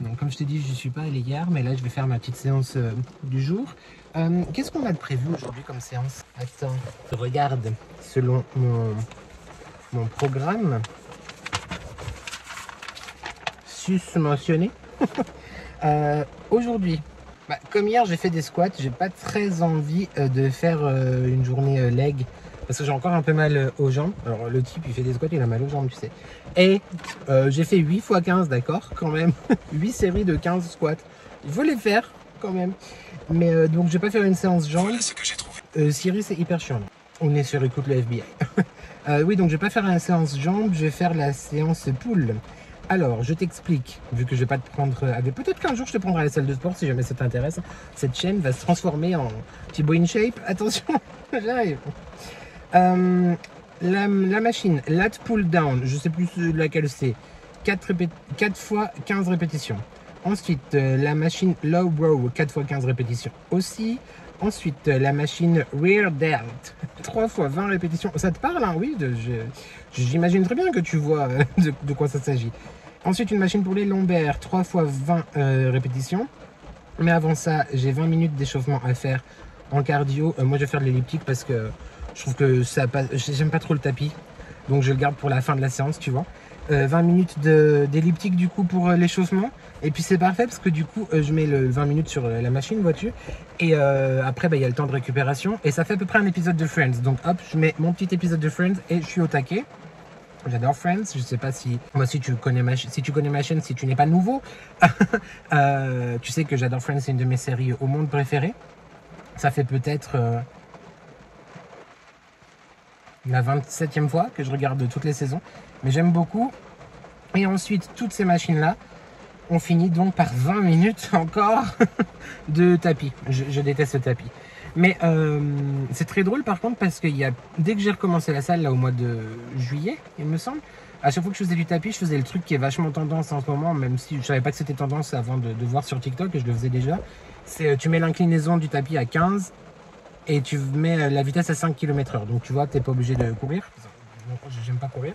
Donc comme je t'ai dit, je ne suis pas allé hier, mais là je vais faire ma petite séance du jour. Qu'est-ce qu'on a de prévu aujourd'hui comme séance? Attends, je regarde selon mon programme. Sus-mentionné. Aujourd'hui, bah, comme hier j'ai fait des squats, j'ai pas très envie de faire une journée leg parce que j'ai encore un peu mal aux jambes. Alors le type il fait des squats, il a mal aux jambes, tu sais. Et j'ai fait 8 x 15, d'accord, quand même. 8 séries de 15 squats. Il faut les faire quand même. Mais donc je vais pas faire une séance jambes. Voilà ce que j'ai trouvé. Siri c'est hyper chiant. On est sur écoute le FBI. Oui, donc je vais pas faire la séance jambes, je vais faire la séance poule. Alors, je t'explique, vu que je vais pas te prendre... Peut-être qu'un jour, je te prendrai à la salle de sport, si jamais ça t'intéresse. Cette chaîne va se transformer en Thibaut InShape. Attention, j'arrive. La machine, lat pull down, je sais plus laquelle c'est. 4 fois 15 répétitions. Ensuite, la machine low row, 4 fois 15 répétitions aussi. Ensuite, la machine rear delt, 3 fois 20 répétitions. Ça te parle, hein? Oui, j'imagine très bien que tu vois de quoi ça s'agit. Ensuite, une machine pour les lombaires, 3 fois 20 répétitions. Mais avant ça, j'ai 20 minutes d'échauffement à faire en cardio. Moi, je vais faire de l'elliptique parce que je trouve que ça passe. J'aime pas trop le tapis. Donc, je le garde pour la fin de la séance, tu vois. 20 minutes d'elliptique du coup pour l'échauffement. Et puis c'est parfait parce que du coup je mets le 20 minutes sur la machine, vois-tu. Et après bah, y a le temps de récupération. Et ça fait à peu près un épisode de Friends. Donc hop, je mets mon petit épisode de Friends et je suis au taquet. J'adore Friends. Je sais pas si... Moi si tu connais ma chaîne, si tu n'es pas nouveau. Tu sais que j'adore Friends, c'est une de mes séries au monde préférées. Ça fait peut-être... la 27e fois que je regarde toutes les saisons. Mais j'aime beaucoup. Et ensuite, toutes ces machines-là, on finit donc par 20 minutes encore de tapis. Je déteste ce tapis. Mais c'est très drôle par contre parce que dès que j'ai recommencé la salle là au mois de juillet, il me semble, à chaque fois que je faisais du tapis, je faisais le truc qui est vachement tendance en ce moment, même si je savais pas que c'était tendance avant de voir sur TikTok et je le faisais déjà. C'est tu mets l'inclinaison du tapis à 15 et tu mets la vitesse à 5 km/h. Donc tu vois, tu n'es pas obligé de courir. J'aime pas courir.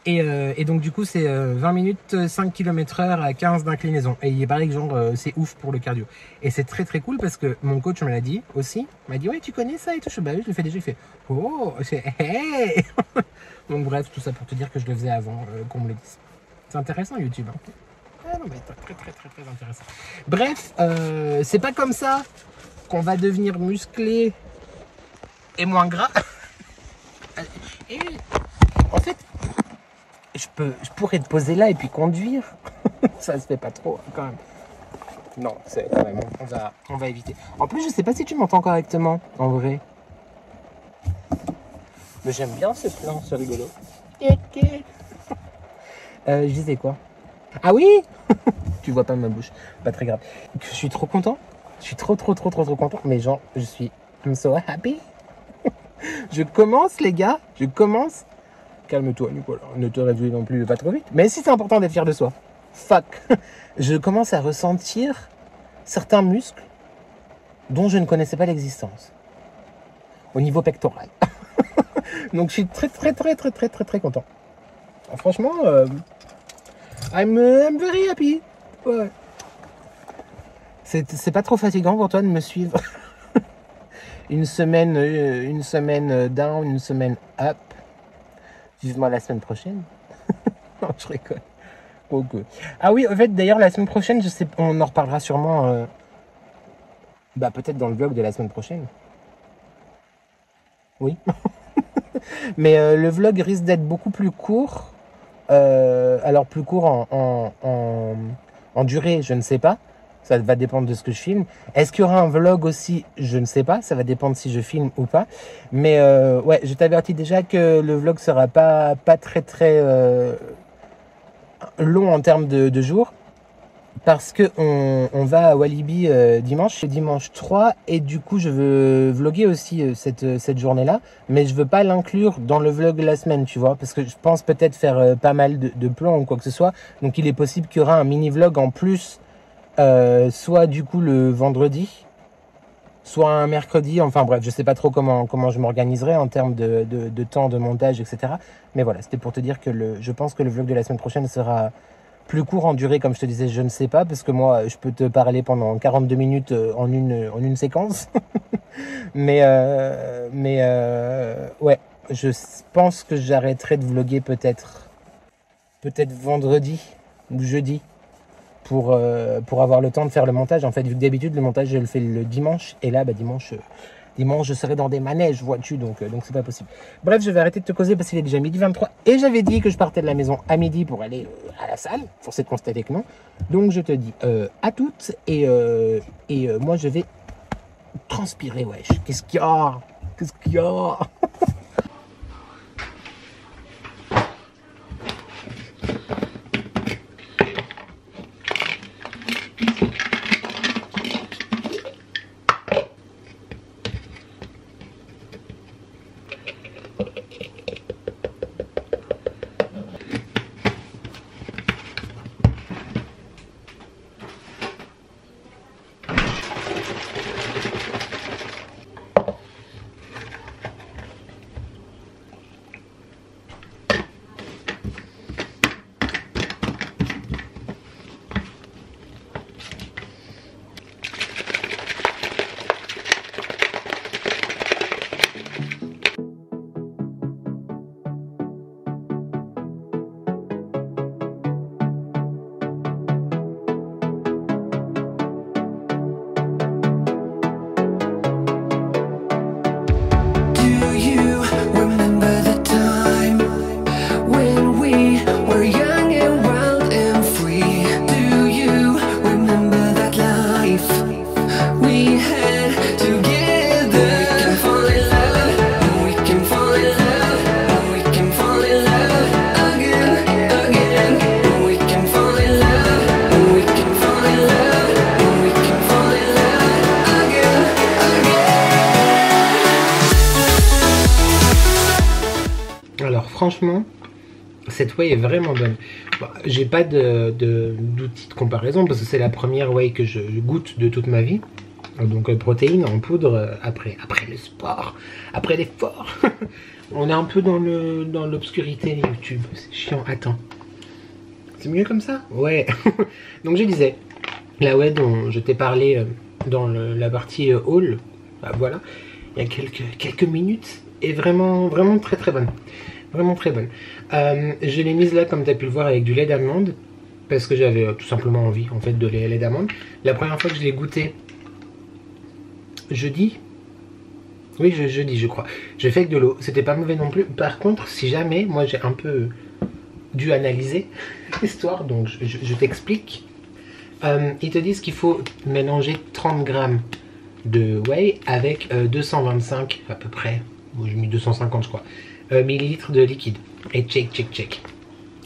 Et donc du coup c'est 20 minutes 5 km/h à 15 d'inclinaison. Et il paraît que genre c'est ouf pour le cardio. Et c'est très très cool parce que mon coach me l'a dit aussi. Il m'a dit ouais tu connais ça et tout. Bah oui je le fais déjà. Il fait oh c'est hey. Donc bref tout ça pour te dire que je le faisais avant qu'on me le dise. C'est intéressant YouTube. Hein. Ah non mais très très très très intéressant. Bref c'est pas comme ça qu'on va devenir musclé et moins gras. Et en fait je pourrais te poser là et puis conduire. Ça se fait pas trop hein, quand même. Non, c'est quand même, on va éviter. En plus, je sais pas si tu m'entends correctement, en vrai. Mais j'aime bien ce plan, c'est rigolo. Je disais quoi? Ah oui. Tu vois pas ma bouche, pas très grave. Je suis trop content. Je suis trop content. Mais genre, I'm so happy. Je commence les gars, je commence. Calme-toi Nicolas, ne te réveille non plus pas trop vite. Mais si c'est important d'être fier de soi. fuck, je commence à ressentir certains muscles dont je ne connaissais pas l'existence au niveau pectoral. Donc je suis très content. Franchement, I'm very happy. Ouais. C'est pas trop fatigant pour toi de me suivre. une semaine down, une semaine up. Vivement la semaine prochaine. Non, je rigole. Okay. Ah oui, en fait, d'ailleurs, la semaine prochaine, je sais, on en reparlera sûrement. Peut-être dans le vlog de la semaine prochaine. Oui. Mais le vlog risque d'être beaucoup plus court. Alors plus court en durée, je ne sais pas. Ça va dépendre de ce que je filme. Est-ce qu'il y aura un vlog aussi? Je ne sais pas. Ça va dépendre si je filme ou pas. Mais ouais, je t'avertis déjà que le vlog sera pas très long en termes de jours. Parce que on va à Walibi dimanche 3. Et du coup, je veux vlogger aussi cette journée-là. Mais je veux pas l'inclure dans le vlog de la semaine, tu vois. Parce que je pense peut-être faire pas mal de plans ou quoi que ce soit. Donc il est possible qu'il y aura un mini-vlog en plus. Soit du coup le vendredi, soit un mercredi, enfin bref, je sais pas trop comment je m'organiserai en termes de temps de montage, etc. Mais voilà, c'était pour te dire que je pense que le vlog de la semaine prochaine sera plus court en durée, comme je te disais, je ne sais pas, parce que moi je peux te parler pendant 42 minutes en une séquence. mais ouais, je pense que j'arrêterai de vlogger peut-être vendredi ou jeudi. Pour avoir le temps de faire le montage. En fait, vu que d'habitude le montage je le fais le dimanche, et là dimanche je serai dans des manèges, vois-tu, donc c'est pas possible. Bref, je vais arrêter de te causer parce qu'il est déjà 12h23 et j'avais dit que je partais de la maison à midi pour aller à la salle. Force est de constater que non. Donc je te dis à toutes et moi je vais transpirer, wesh. Qu'est-ce qu'il y a Franchement, cette whey est vraiment bonne. Bon, j'ai pas d'outil de comparaison parce que c'est la première whey que je goûte de toute ma vie. Donc protéines en poudre après le sport, après l'effort. On est un peu dans l'obscurité de YouTube. C'est chiant. Attends. C'est mieux comme ça? Ouais. Donc je disais, la whey dont je t'ai parlé dans la partie haul, bah, voilà, il y a quelques minutes, est vraiment très bonne. Vraiment très bonne. Je l'ai mise là, comme tu as pu le voir, avec du lait d'amande. Parce que j'avais tout simplement envie, en fait, de lait d'amande. La première fois que je l'ai goûté, jeudi. Oui, jeudi, je crois. J'ai fait avec de l'eau. C'était pas mauvais non plus. Par contre, si jamais, moi, j'ai un peu dû analyser l'histoire. Donc, je t'explique. Ils te disent qu'il faut mélanger 30 grammes de whey avec 225 à peu près. Bon, j'ai mis 250, je crois. Millilitres de liquide et check.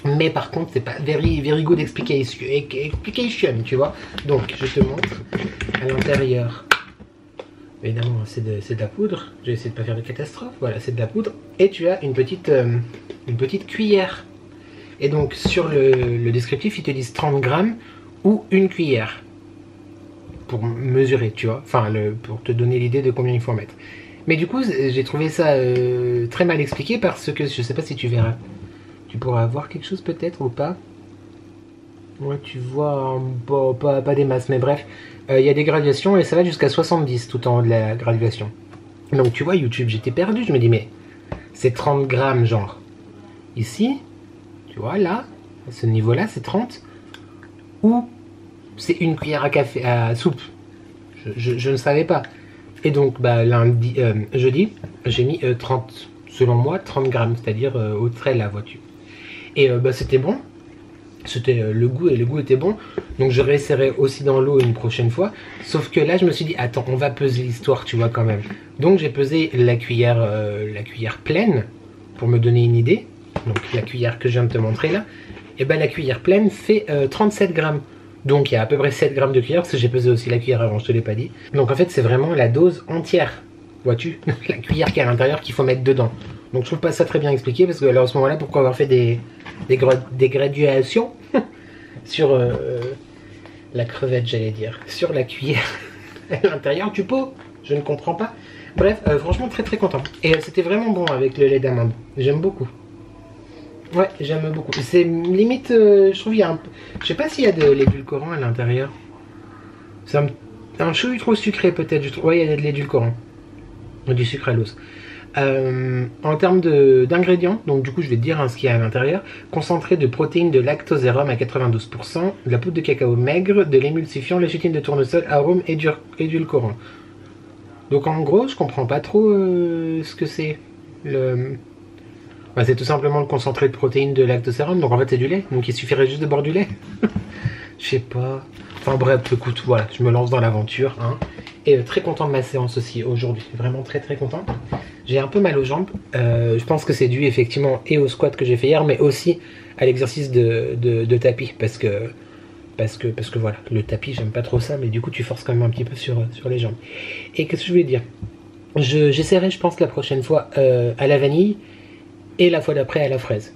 Mais par contre c'est pas very good explication, tu vois. Donc je te montre à l'intérieur. Évidemment c'est de la poudre. J'ai essayé de pas faire de catastrophe. Voilà, c'est de la poudre et tu as une petite cuillère Et donc sur le descriptif, ils te disent 30 grammes ou une cuillère. Pour mesurer, tu vois. Enfin, pour te donner l'idée de combien il faut en mettre. Mais du coup, j'ai trouvé ça très mal expliqué parce que, je sais pas si tu verras. Tu pourras voir quelque chose peut-être ou pas. Ouais, tu vois, bon, pas des masses, mais bref. Il y a des graduations et ça va jusqu'à 70 tout en haut de la graduation. Donc tu vois, YouTube, j'étais perdu. Je me dis, mais c'est 30 grammes, genre. Ici, tu vois, là, à ce niveau-là, c'est 30. Ou c'est une cuillère à café, à soupe. Je ne savais pas. Et donc, bah, jeudi, j'ai mis 30, selon moi, 30 grammes, c'est-à-dire au trait, la voiture. Et bah, c'était bon. C'était le goût était bon. Donc, je réessayerai aussi dans l'eau une prochaine fois. Sauf que là, je me suis dit, attends, on va peser l'histoire, tu vois, quand même. Donc, j'ai pesé la cuillère pleine pour me donner une idée. Donc, la cuillère que je viens de te montrer là. Et bah, la cuillère pleine fait 37 grammes. Donc il y a à peu près 7 grammes de cuillère, parce que j'ai pesé aussi la cuillère avant, je te l'ai pas dit. Donc en fait c'est vraiment la dose entière, vois-tu, la cuillère qui est à l'intérieur qu'il faut mettre dedans. Donc je trouve pas ça très bien expliqué, parce que alors à ce moment-là, pourquoi avoir fait des graduations sur la crevette, j'allais dire, sur la cuillère à l'intérieur du pot, je ne comprends pas. Bref, franchement très très content. Et c'était vraiment bon avec le lait d'amande, j'aime beaucoup. Ouais, j'aime beaucoup. C'est limite, je trouve, il y a un peu... Je sais pas s'il y a de l'édulcorant à l'intérieur. C'est un chouï trop sucré peut-être, je trouve. Ouais, il y a de l'édulcorant. Du sucre à l'os. En termes d'ingrédients, donc du coup je vais te dire hein, ce qu'il y a à l'intérieur. Concentré de protéines de lactosérum à 92%, de la poudre de cacao maigre, de l'émulsifiant, léchitine de tournesol, arôme et édulcorant. Donc en gros, je comprends pas trop ce que c'est. Bah, c'est tout simplement le concentré de protéines de lactosérum, donc en fait c'est du lait, donc il suffirait juste de boire du lait. Je sais pas. Enfin bref, écoute, voilà, je me lance dans l'aventure. Hein. Et très content de ma séance aussi aujourd'hui, vraiment très très content. J'ai un peu mal aux jambes, je pense que c'est dû effectivement et au squat que j'ai fait hier, mais aussi à l'exercice de tapis, parce que voilà, le tapis j'aime pas trop ça, mais du coup tu forces quand même un petit peu sur les jambes. Et qu'est-ce que je voulais dire? J'essaierai je pense la prochaine fois à la vanille, et la fois d'après à la fraise.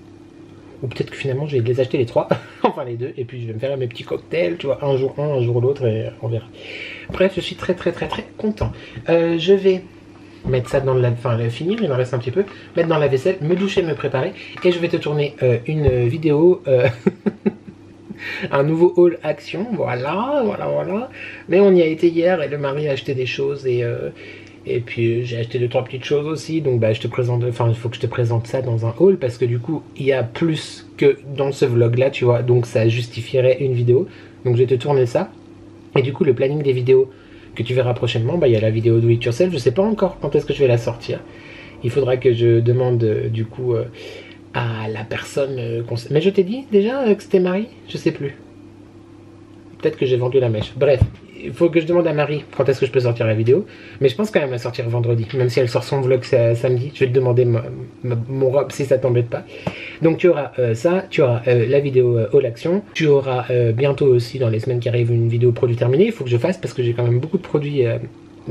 Ou peut-être que finalement je vais les acheter les trois, enfin les deux, et puis je vais me faire mes petits cocktails, tu vois, un jour l'autre, et on verra. Bref, je suis très très très très content. Je vais mettre ça dans finir, il en reste un petit peu, mettre dans la vaisselle, me doucher, me préparer, et je vais te tourner une vidéo, un nouveau haul action, voilà. Mais on y a été hier, et le mari a acheté des choses, et puis j'ai acheté 2-3 petites choses aussi, donc bah, je te présente, il faut que je te présente ça dans un haul, parce que du coup il y a plus que dans ce vlog là, tu vois, donc ça justifierait une vidéo, donc je vais te tourner ça. Et du coup le planning des vidéos que tu verras prochainement, bah, il y a la vidéo Do It Yourself, je sais pas encore quand est-ce que je vais la sortir, il faudra que je demande du coup à la personne, mais je t'ai dit déjà que c'était Marie, je sais plus, peut-être que j'ai vendu la mèche, bref. Il faut que je demande à Marie quand est-ce que je peux sortir la vidéo. Mais je pense quand même la sortir vendredi. Même si elle sort son vlog samedi. Je vais te demander mon robe si ça t'embête pas. Donc tu auras ça. Tu auras la vidéo All Action. Tu auras bientôt aussi dans les semaines qui arrivent une vidéo produit terminé. Il faut que je fasse parce que j'ai quand même beaucoup de produits.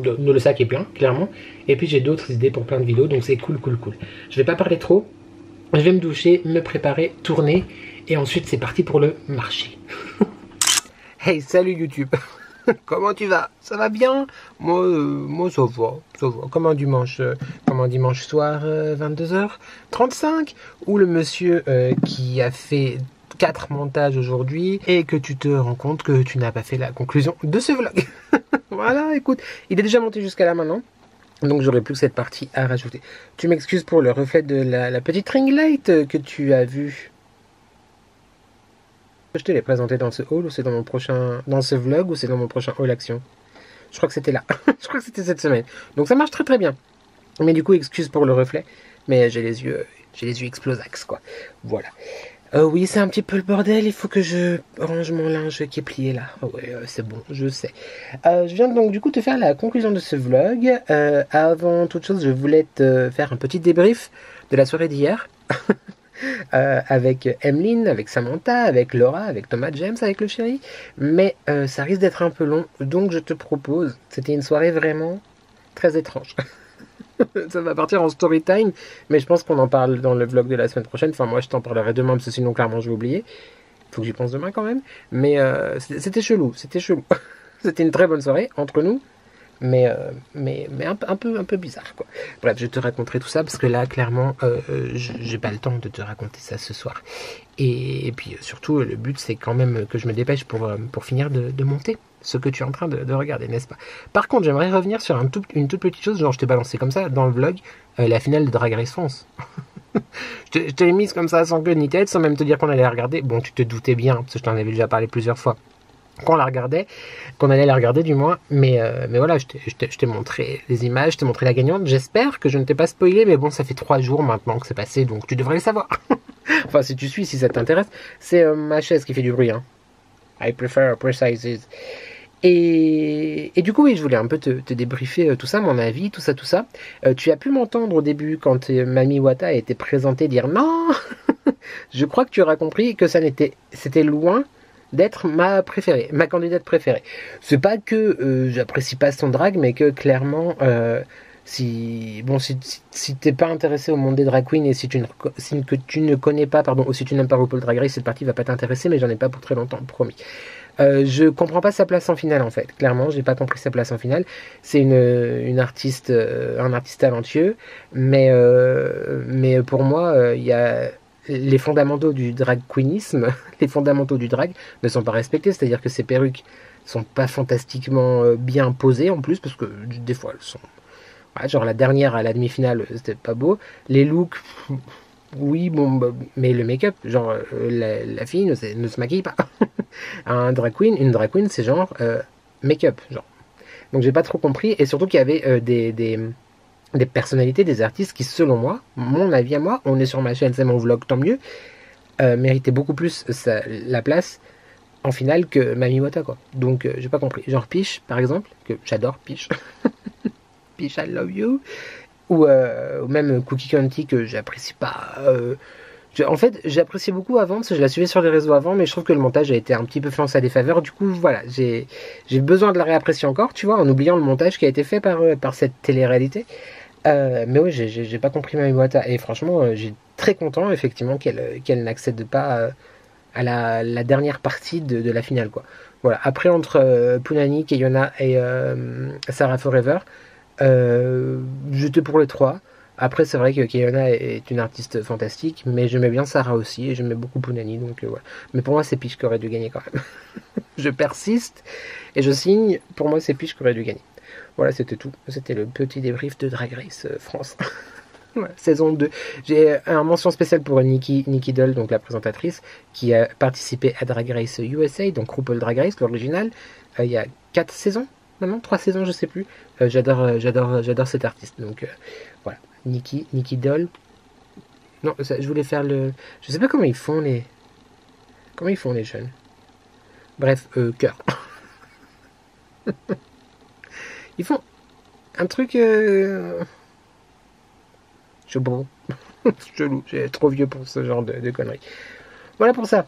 Le sac est plein, clairement. Et puis j'ai d'autres idées pour plein de vidéos. Donc c'est cool. Je vais pas parler trop. Je vais me doucher, me préparer, tourner. Et ensuite c'est parti pour le marché. Hey, salut YouTube. Comment tu vas? Ça va bien? Moi ça va. Comme un dimanche soir, 22h35, ou le monsieur qui a fait 4 montages aujourd'hui et que tu te rends compte que tu n'as pas fait la conclusion de ce vlog. Voilà, écoute, il est déjà monté jusqu'à là maintenant. Donc j'aurai plus que cette partie à rajouter. Tu m'excuses pour le reflet de la petite ring light que tu as vue. Je te l'ai présenté dans ce haul ou c'est dans ce vlog ou c'est dans mon prochain haul action? Je crois que c'était là. Je crois que c'était cette semaine. Donc ça marche très très bien. Mais du coup, excuse pour le reflet. Mais j'ai les yeux explosax quoi. Voilà. Oui, c'est un petit peu le bordel. Il faut que je range mon linge qui est plié là. Oh, ouais, c'est bon, je sais. Je viens donc du coup te faire la conclusion de ce vlog. Avant toute chose, je voulais te faire un petit débrief de la soirée d'hier. Avec Emeline, avec Samantha, avec Laura, avec Thomas James, avec le chéri, mais ça risque d'être un peu long, donc je te propose, c'était une soirée vraiment très étrange. Ça va partir en story time, mais je pense qu'on en parle dans le vlog de la semaine prochaine. Enfin, moi, je t'en parlerai demain, parce que sinon, clairement, je vais oublier. Faut que j'y pense demain quand même. Mais c'était chelou, c'était chelou. C'était une très bonne soirée entre nous, mais un peu bizarre, quoi. Bref, je te raconterai tout ça parce que là, clairement, j'ai pas le temps de te raconter ça ce soir. Et puis surtout, le but, c'est quand même que je me dépêche pour finir de monter ce que tu es en train de regarder, n'est-ce pas? Par contre, j'aimerais revenir sur une toute petite chose, genre je t'ai balancé comme ça dans le vlog, la finale de Drag Race France. Je te l'ai mise comme ça sans queue ni tête, sans même te dire qu'on allait la regarder. Bon, tu te doutais bien, parce que je t'en avais déjà parlé plusieurs fois. Qu'on la regardait, qu'on allait la regarder du moins, mais voilà, je t'ai montré les images, je t'ai montré la gagnante. J'espère que je ne t'ai pas spoilé, mais bon, ça fait 3 jours maintenant que c'est passé, donc tu devrais le savoir. Enfin, si tu suis, si ça t'intéresse, c'est ma chaise qui fait du bruit, hein. I prefer precises. Et du coup, oui, je voulais un peu te débriefer tout ça, mon avis, tout ça. Tu as pu m'entendre au début quand Mami Wata a été présentée dire non. Je crois que tu auras compris que c'était loin d'être ma préférée, ma candidate préférée. C'est pas que j'apprécie pas son drag, mais que clairement, si t'es pas intéressé au monde des drag queens et si tu ne connais pas, pardon, ou si tu n'aimes pas RuPaul Drag Race, cette partie va pas t'intéresser, mais j'en ai pas pour très longtemps, promis. Je comprends pas sa place en finale en fait. Clairement, j'ai pas compris sa place en finale. C'est un artiste talentueux, mais pour moi, il y a les fondamentaux du drag queenisme, les fondamentaux du drag ne sont pas respectés, c'est-à-dire que ces perruques sont pas fantastiquement bien posées en plus, parce que des fois elles sont... Ouais, genre la dernière à la demi-finale, c'était pas beau. Les looks, oui, bon, mais le make-up, genre la fille ne se maquille pas. Une drag queen, c'est genre make-up, genre. Donc j'ai pas trop compris, et surtout qu'il y avait des personnalités, des artistes qui, selon moi, mon avis à moi, on est sur ma chaîne, c'est mon vlog, tant mieux, méritaient beaucoup plus la place en finale que Mami Wata, quoi. Donc j'ai pas compris. Genre Peach, par exemple, que j'adore Peach. Peach, I love you. Ou même Cookie County, que j'apprécie pas. En fait, j'appréciais beaucoup avant, parce que je la suivais sur les réseaux avant, mais je trouve que le montage a été un petit peu fait en sa défaveur. Du coup, voilà, j'ai besoin de la réapprécier encore, tu vois, en oubliant le montage qui a été fait par cette télé-réalité. Mais oui, j'ai pas compris Mami Wata. Et franchement, j'ai très content, effectivement, qu'elle n'accède pas à la dernière partie de la finale, quoi. Voilà. Après, entre Punani, Keiona et Sarah Forever, j'étais pour les 3. Après, c'est vrai que Keiona est une artiste fantastique, mais j'aimais bien Sarah aussi, et j'aimais beaucoup Punani, donc voilà. Mais pour moi, c'est Peach qui aurait dû gagner quand même. Je persiste, et je signe, pour moi, c'est Peach qui aurait dû gagner. Voilà, c'était tout. C'était le petit débrief de Drag Race France. Voilà, saison 2. J'ai un mention spéciale pour Nikki Doll, donc la présentatrice, qui a participé à Drag Race USA, donc RuPaul Drag Race, l'original, il y a 4 saisons. Maintenant 3 saisons, je sais plus. J'adore cet artiste. Donc voilà, Nikki Doll. Non, je voulais faire le... Je sais pas comment ils font les jeunes. Bref, cœur. Ils font un truc... Je bon. Chelou, j'ai trop vieux pour ce genre de conneries. Voilà pour ça.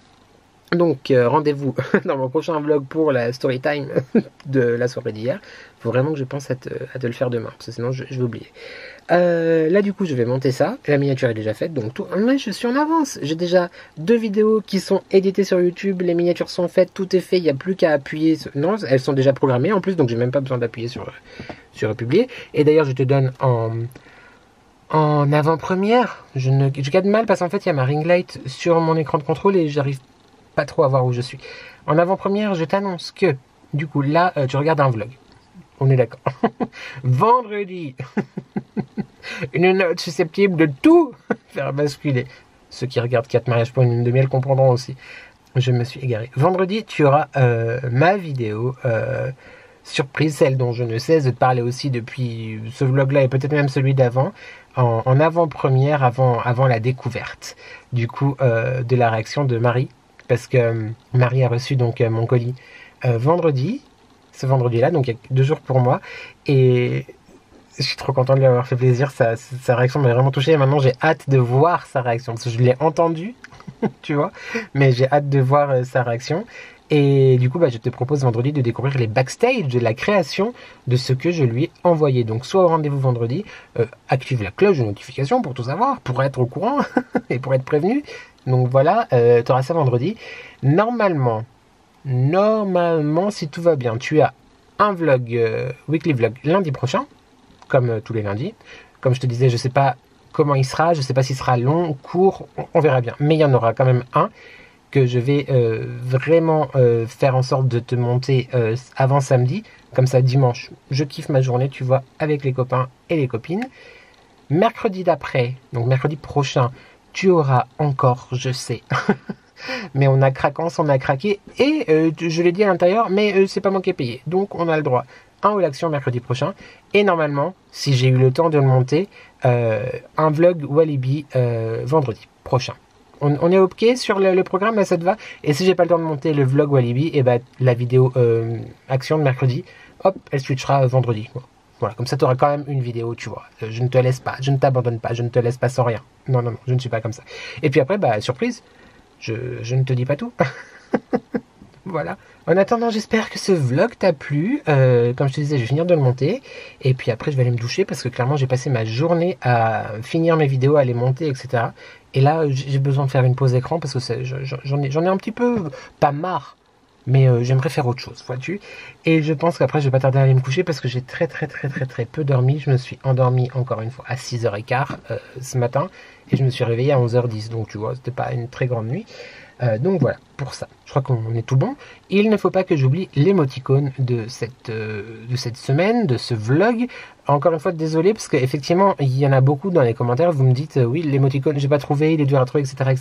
Donc rendez-vous dans mon prochain vlog pour la story time de la soirée d'hier. Faut vraiment que je pense à te le faire demain, parce que sinon je vais oublier. Là du coup je vais monter ça. La miniature est déjà faite, donc tout. Mais je suis en avance. J'ai déjà 2 vidéos qui sont éditées sur YouTube. Les miniatures sont faites, tout est fait. Il n'y a plus qu'à appuyer. Non, elles sont déjà programmées en plus, donc j'ai même pas besoin d'appuyer sur publier. Et d'ailleurs je te donne en avant-première. Je garde mal parce qu'en fait il y a ma ring light sur mon écran de contrôle et j'arrive pas trop à voir où je suis. En avant-première, je t'annonce que, du coup, là, tu regardes un vlog. On est d'accord. Vendredi, une note susceptible de tout faire basculer. Ceux qui regardent 4 mariages pour une lune de miel comprendront aussi. Je me suis égaré. Vendredi, tu auras ma vidéo surprise, celle dont je ne cesse de te parler aussi depuis ce vlog-là et peut-être même celui d'avant, en avant-première, avant la découverte, du coup, de la réaction de Marie. Parce que Marie a reçu donc mon colis vendredi, ce vendredi-là, donc il y a 2 jours pour moi. Et je suis trop content de lui avoir fait plaisir. Sa réaction m'a vraiment touché. Et maintenant, j'ai hâte de voir sa réaction. Parce que je l'ai entendu, tu vois. Mais j'ai hâte de voir sa réaction. Et du coup, je te propose vendredi de découvrir les backstage de la création de ce que je lui ai envoyé. Donc, soit au rendez-vous vendredi, active la cloche de notification pour tout savoir, pour être au courant et pour être prévenu. Donc voilà, tu auras ça vendredi. Normalement, si tout va bien, tu as un vlog, weekly vlog lundi prochain, comme tous les lundis. Comme je te disais, je sais pas comment il sera, je sais pas s'il sera long, court, on verra bien. Mais il y en aura quand même un que je vais vraiment faire en sorte de te monter avant samedi. Comme ça, dimanche, je kiffe ma journée, tu vois, avec les copains et les copines. Mercredi d'après, donc mercredi prochain, tu auras encore, je sais, mais on a craqué, et je l'ai dit à l'intérieur, mais c'est pas moi qui ai payé, donc on a le droit. Un All Action mercredi prochain, et normalement, si j'ai eu le temps de le monter, un vlog Walibi vendredi prochain. On est ok sur le programme, là ça te va? Et si j'ai pas le temps de monter le vlog Walibi, et la vidéo action de mercredi, hop, elle switchera vendredi. Voilà, comme ça tu auras quand même une vidéo, tu vois. Je ne te laisse pas, je ne t'abandonne pas, je ne te laisse pas sans rien. Non, je ne suis pas comme ça. Et puis après, surprise, je ne te dis pas tout. Voilà. En attendant, j'espère que ce vlog t'a plu. Comme je te disais, je vais finir de le monter. Et puis après, je vais aller me doucher parce que clairement, j'ai passé ma journée à finir mes vidéos, à les monter, etc. Et là, j'ai besoin de faire une pause écran parce que j'en ai un petit peu, pas marre, mais j'aimerais faire autre chose, vois-tu. Et je pense qu'après, je vais pas tarder à aller me coucher parce que j'ai très peu dormi. Je me suis endormi encore une fois à 6h15 ce matin. Et je me suis réveillé à 11h10. Donc, tu vois, c'était pas une très grande nuit. Donc voilà, pour ça, je crois qu'on est tout bon. Il ne faut pas que j'oublie l'émoticône de cette semaine, de ce vlog. Encore une fois, désolé, parce qu'effectivement, il y en a beaucoup dans les commentaires, vous me dites, oui, l'émoticône, j'ai pas trouvé, il est dur à trouver, etc.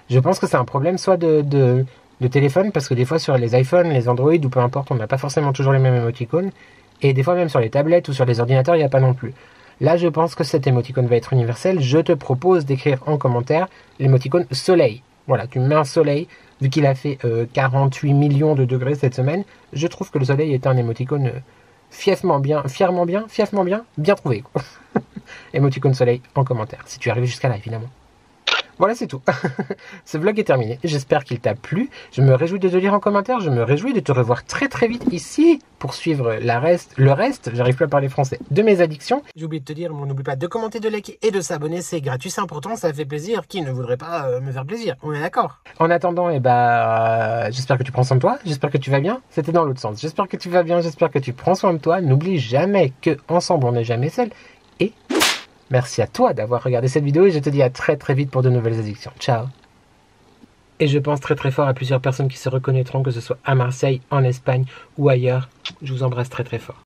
Je pense que c'est un problème soit de téléphone, parce que des fois sur les iPhones, les Android, ou peu importe, on n'a pas forcément toujours les mêmes émoticônes. Et des fois même sur les tablettes ou sur les ordinateurs, il n'y a pas non plus. Là, je pense que cet émoticône va être universel. Je te propose d'écrire en commentaire l'émoticône soleil. Voilà, tu mets un soleil, vu qu'il a fait 48 millions de degrés cette semaine, je trouve que le soleil est un émoticône fièrement bien trouvé. Émoticône soleil en commentaire, si tu arrives jusqu'à là, évidemment. Voilà, c'est tout. Ce vlog est terminé. J'espère qu'il t'a plu. Je me réjouis de te lire en commentaire. Je me réjouis de te revoir très vite ici pour suivre le reste, j'arrive plus à parler français, de mes addictions. J'ai oublié de te dire, n'oublie pas de commenter, de liker et de s'abonner. C'est gratuit, c'est important, ça fait plaisir. Qui ne voudrait pas me faire plaisir? On est d'accord. En attendant, j'espère que tu prends soin de toi. J'espère que tu vas bien. C'était dans l'autre sens. J'espère que tu vas bien. J'espère que tu prends soin de toi. N'oublie jamais que ensemble on n'est jamais seul. Et merci à toi d'avoir regardé cette vidéo et je te dis à très vite pour de nouvelles addictions. Ciao. Et je pense très fort à plusieurs personnes qui se reconnaîtront, que ce soit à Marseille, en Espagne ou ailleurs. Je vous embrasse très fort.